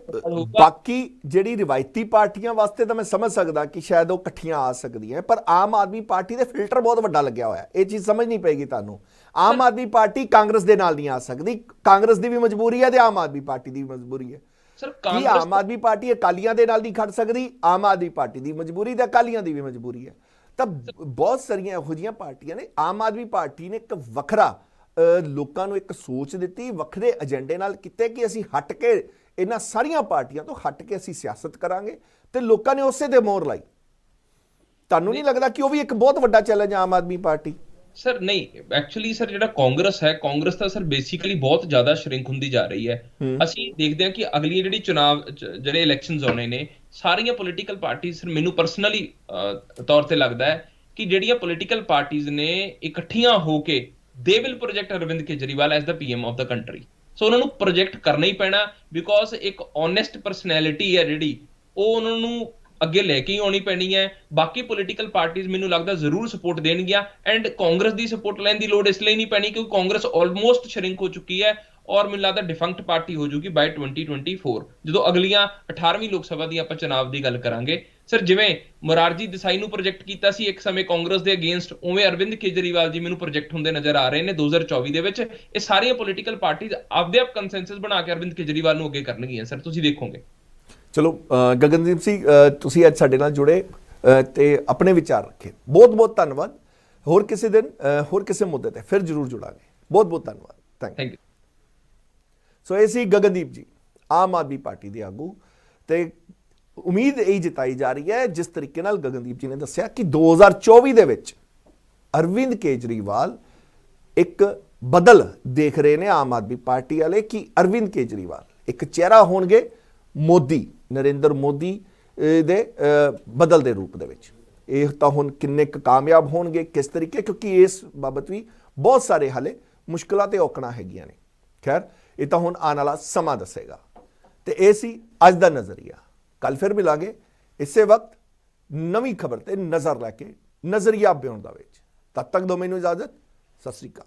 [SPEAKER 1] ਬਾਕੀ ਜਿਹੜੀ ਰਿਵਾਇਤੀ ਪਾਰਟੀਆਂ ਵਾਸਤੇ ਤਾਂ ਮੈਂ ਸਮਝ ਸਕਦਾ ਕਿ ਸ਼ਾਇਦ ਉਹ ਇਕੱਠੀਆਂ ਆ ਸਕਦੀਆਂ, ਪਰ ਆਮ ਆਦਮੀ ਪਾਰਟੀ ਦੇ ਫਿਲਟਰ ਬਹੁਤ ਵੱਡਾ ਲੱਗਿਆ ਹੋਇਆ, ਇਹ ਚੀਜ਼ ਸਮਝਣੀ ਪਏਗੀ ਤੁਹਾਨੂੰ। ਆਮ ਆਦਮੀ ਪਾਰਟੀ ਕਾਂਗਰਸ ਦੇ ਨਾਲ ਨਹੀਂ ਆ ਸਕਦੀ, ਕਾਂਗਰਸ ਦੀ ਵੀ ਮਜਬੂਰੀ ਹੈ ਤੇ ਆਮ ਆਦਮੀ ਪਾਰਟੀ ਦੀ ਵੀ ਮਜਬੂਰੀ ਹੈ।
[SPEAKER 2] ਸਰ
[SPEAKER 1] ਕੀ ਆਮ ਆਦਮੀ ਪਾਰਟੀ ਅਕਾਲੀਆਂ ਦੇ ਨਾਲ ਨਹੀਂ ਖੜ ਸਕਦੀ? ਆਮ ਆਦਮੀ ਪਾਰਟੀ ਦੀ ਮਜਬੂਰੀ ਤੇ ਅਕਾਲੀਆਂ ਦੀ ਵੀ ਮਜਬੂਰੀ ਹੈ। ਤਾਂ ਬਹੁਤ ਸਾਰੀਆਂ ਇਹੋ ਜਿਹੀਆਂ ਪਾਰਟੀਆਂ ਨੇ। ਆਮ ਆਦਮੀ ਪਾਰਟੀ ਨੇ ਇੱਕ ਵੱਖਰਾ ਲੋਕਾਂ ਨੂੰ ਇੱਕ ਸੋਚ ਦਿੱਤੀ, ਵੱਖਰੇ ਏਜੰਡੇ ਨਾਲ ਕੀਤੇ ਕਿ ਅਸੀਂ ਹਟ ਕੇ ਇਹਨਾਂ ਸਾਰੀਆਂ ਪਾਰਟੀਆਂ ਤੋਂ ਹਟ ਕੇ ਅਸੀਂ ਸਿਆਸਤ ਕਰਾਂਗੇ ਤੇ ਲੋਕਾਂ ਨੇ ਉਸੇ ਤੇ ਮੋਹਰ ਲਾਈ। ਤੁਹਾਨੂੰ ਨਹੀਂ ਲੱਗਦਾ ਕਿ ਉਹ ਵੀ ਇੱਕ ਬਹੁਤ ਵੱਡਾ challenge Aam Aadmi party?
[SPEAKER 2] Sir ਨਹੀਂ, ਐਕਚੁਅਲੀ ਸਰ ਜਿਹੜਾ ਕਾਂਗਰਸ ਹੈ, ਕਾਂਗਰਸ ਤਾਂ ਸਰ ਬੇਸਿਕਲੀ ਬਹੁਤ ਜ਼ਿਆਦਾ ਸ਼ਰਿੰਕ ਹੁੰਦੀ ਜਾ ਰਹੀ ਹੈ। ਅਸੀਂ ਦੇਖਦੇ ਹਾਂ ਕਿ ਅਗਲੀ ਜਿਹੜੀ ਚੁਣਾਵ ਜਿਹੜੇ ਇਲੈਕਸ਼ਨਸ ਆਉਣੇ ਨੇ, ਸਾਰੀਆਂ ਪੋਲੀਟੀਕਲ ਪਾਰਟੀਆਂ, ਸਰ ਮੈਨੂੰ ਪਰਸਨਲੀ ਤੌਰ ਤੇ ਲੱਗਦਾ ਹੈ ਕਿ ਜਿਹੜੀਆਂ ਪੋਲੀਟੀਕਲ ਪਾਰਟੀਆਂ ਨੇ ਇਕੱਠੀਆਂ ਹੋ ਕੇ they will project Arvind Kejriwal as the PM of the country. So ਉਹਨਾਂ ਨੂੰ ਪ੍ਰੋਜੈਕਟ ਕਰਨਾ ਹੀ ਪੈਣਾ, ਬਿਕੋਜ਼ ਇੱਕ ਓਨੈਸਟ ਪਰਸਨੈਲਿਟੀ ਹੈ ਜਿਹੜੀ ਉਹ ਉਹਨਾਂ ਨੂੰ ਅੱਗੇ ਲੈ ਕੇ ਹੀ ਆਉਣੀ ਪੈਣੀ ਹੈ। ਬਾਕੀ ਪੋਲੀਟੀਕਲ ਪਾਰਟੀਆਂ ਮੈਨੂੰ ਲੱਗਦਾ ਜ਼ਰੂਰ support ਦੇਣਗੀਆਂ and Congress the support ਲੈਣ ਦੀ ਲੋੜ ਇਸ ਲਈ ਨਹੀਂ ਪੈਣੀ ਕਿਉਂਕਿ ਕਾਂਗਰਸ ਆਲਮੋਸਟ ਸ਼ਰਿੰਕ ਹੋ ਚੁੱਕੀ ਹੈ ਔਰ ਮੈਨੂੰ ਲੱਗਦਾ ਡਿਫੰਕਟ ਪਾਰਟੀ ਹੋ ਜੂਗੀ ਬਾਈ 2024 ਜਦੋਂ ਅਗਲੀਆਂ 18ਵੀਂ ਲੋਕ ਸਭਾ ਦੀ ਆਪਾਂ ਚੁਣਾਵ ਦੀ ਗੱਲ ਕਰਾਂਗੇ। ਸਰ ਜਿਵੇਂ ਮੋਰਾਰਜੀ ਦੇਸਾਈ ਨੂੰ ਪ੍ਰੋਜੈਕਟ ਕੀਤਾ ਸੀ ਇੱਕ ਸਮੇਂ ਕਾਂਗਰਸ ਦੇ ਅਗੇਂਸਟ, ਉਵੇਂ ਅਰਵਿੰਦ ਕੇਜਰੀਵਾਲ ਜੀ ਮੈਨੂੰ ਪ੍ਰੋਜੈਕਟ ਹੁੰਦੇ ਨਜ਼ਰ ਆ ਰਹੇ ਨੇ 2024 ਦੇ ਵਿੱਚ। ਇਹ ਸਾਰੀਆਂ ਪੋਲੀਟੀਕਲ ਪਾਰਟੀਆਂ ਆਪਦੇ ਆਪ ਕੰਸੈਂਸਸ ਬਣਾ ਕੇ ਅਰਵਿੰਦ ਕੇਜਰੀਵਾਲ ਨੂੰ ਅੱਗੇ ਕਰਨਗੀਆਂ ਸਰ, ਤੁਸੀਂ ਦੇਖੋਗੇ।
[SPEAKER 1] ਚਲੋ ਗਗਨਦੀਪ ਸਿੰਘ, ਤੁਸੀਂ ਅੱਜ ਸਾਡੇ ਨਾਲ ਜੁੜੇ ਤੇ ਆਪਣੇ ਵਿਚਾਰ ਰੱਖੇ, ਬਹੁਤ ਬਹੁਤ ਧੰਨਵਾਦ। ਹੋਰ ਕਿਸੇ ਦਿਨ ਹੋਰ ਕਿਸੇ ਮੁੱਦੇ ਤੇ ਫਿਰ ਜ਼ਰੂਰ ਜੁੜਾਂਗੇ। ਬਹੁਤ ਬਹੁਤ ਧੰਨਵਾਦ। Thank you. ਸੋ ਇਹ ਸੀ ਗਗਨਦੀਪ ਜੀ, ਆਮ ਆਦਮੀ ਪਾਰਟੀ ਦੇ ਆਗੂ। ਤੇ ਉਮੀਦ ਇਹ ਜਤਾਈ ਜਾ ਰਹੀ ਹੈ ਜਿਸ ਤਰੀਕੇ ਨਾਲ ਗਗਨਦੀਪ ਜੀ ਨੇ ਦੱਸਿਆ ਕਿ 2024 ਦੇ ਵਿੱਚ ਅਰਵਿੰਦ ਕੇਜਰੀਵਾਲ ਇੱਕ ਬਦਲ ਦੇਖ ਰਹੇ ਨੇ ਆਮ ਆਦਮੀ ਪਾਰਟੀ ਵਾਲੇ ਕਿ ਅਰਵਿੰਦ ਕੇਜਰੀਵਾਲ ਇੱਕ ਚਿਹਰਾ ਹੋਣਗੇ ਮੋਦੀ, ਨਰਿੰਦਰ ਮੋਦੀ ਦੇ ਬਦਲ ਦੇ ਰੂਪ ਦੇ ਵਿੱਚ। ਇਹ ਤਾਂ ਹੁਣ ਕਿੰਨੇ ਕਾਮਯਾਬ ਹੋਣਗੇ, ਕਿਸ ਤਰੀਕੇ, ਕਿਉਂਕਿ ਇਸ ਬਾਬਤ ਵੀ ਬਹੁਤ ਸਾਰੇ ਹਾਲੇ ਮੁਸ਼ਕਲਾਂ ਤੇ ਔਕੜਾਂ ਹੈਗੀਆਂ ਨੇ। ਖੈਰ ਇਹ ਤਾਂ ਹੁਣ ਆਉਣ ਵਾਲਾ ਸਮਾਂ ਦੱਸੇਗਾ। ਤੇ ਇਹ ਸੀ ਅੱਜ ਦਾ ਨਜ਼ਰੀਆ। ਕੱਲ ਫਿਰ ਮਿਲਾਂਗੇ ਇਸੇ ਵਕਤ ਨਵੀਂ ਖਬਰ ਤੇ ਨਜ਼ਰ ਲੈ ਕੇ, ਨਜ਼ਰੀਆ ਬਿਆਨ ਦਾ ਵਿੱਚ। ਤਦ ਤੱਕ ਦਿਓ ਮੈਨੂੰ ਇਜਾਜ਼ਤ। ਸਤਿ ਸ੍ਰੀ ਅਕਾਲ।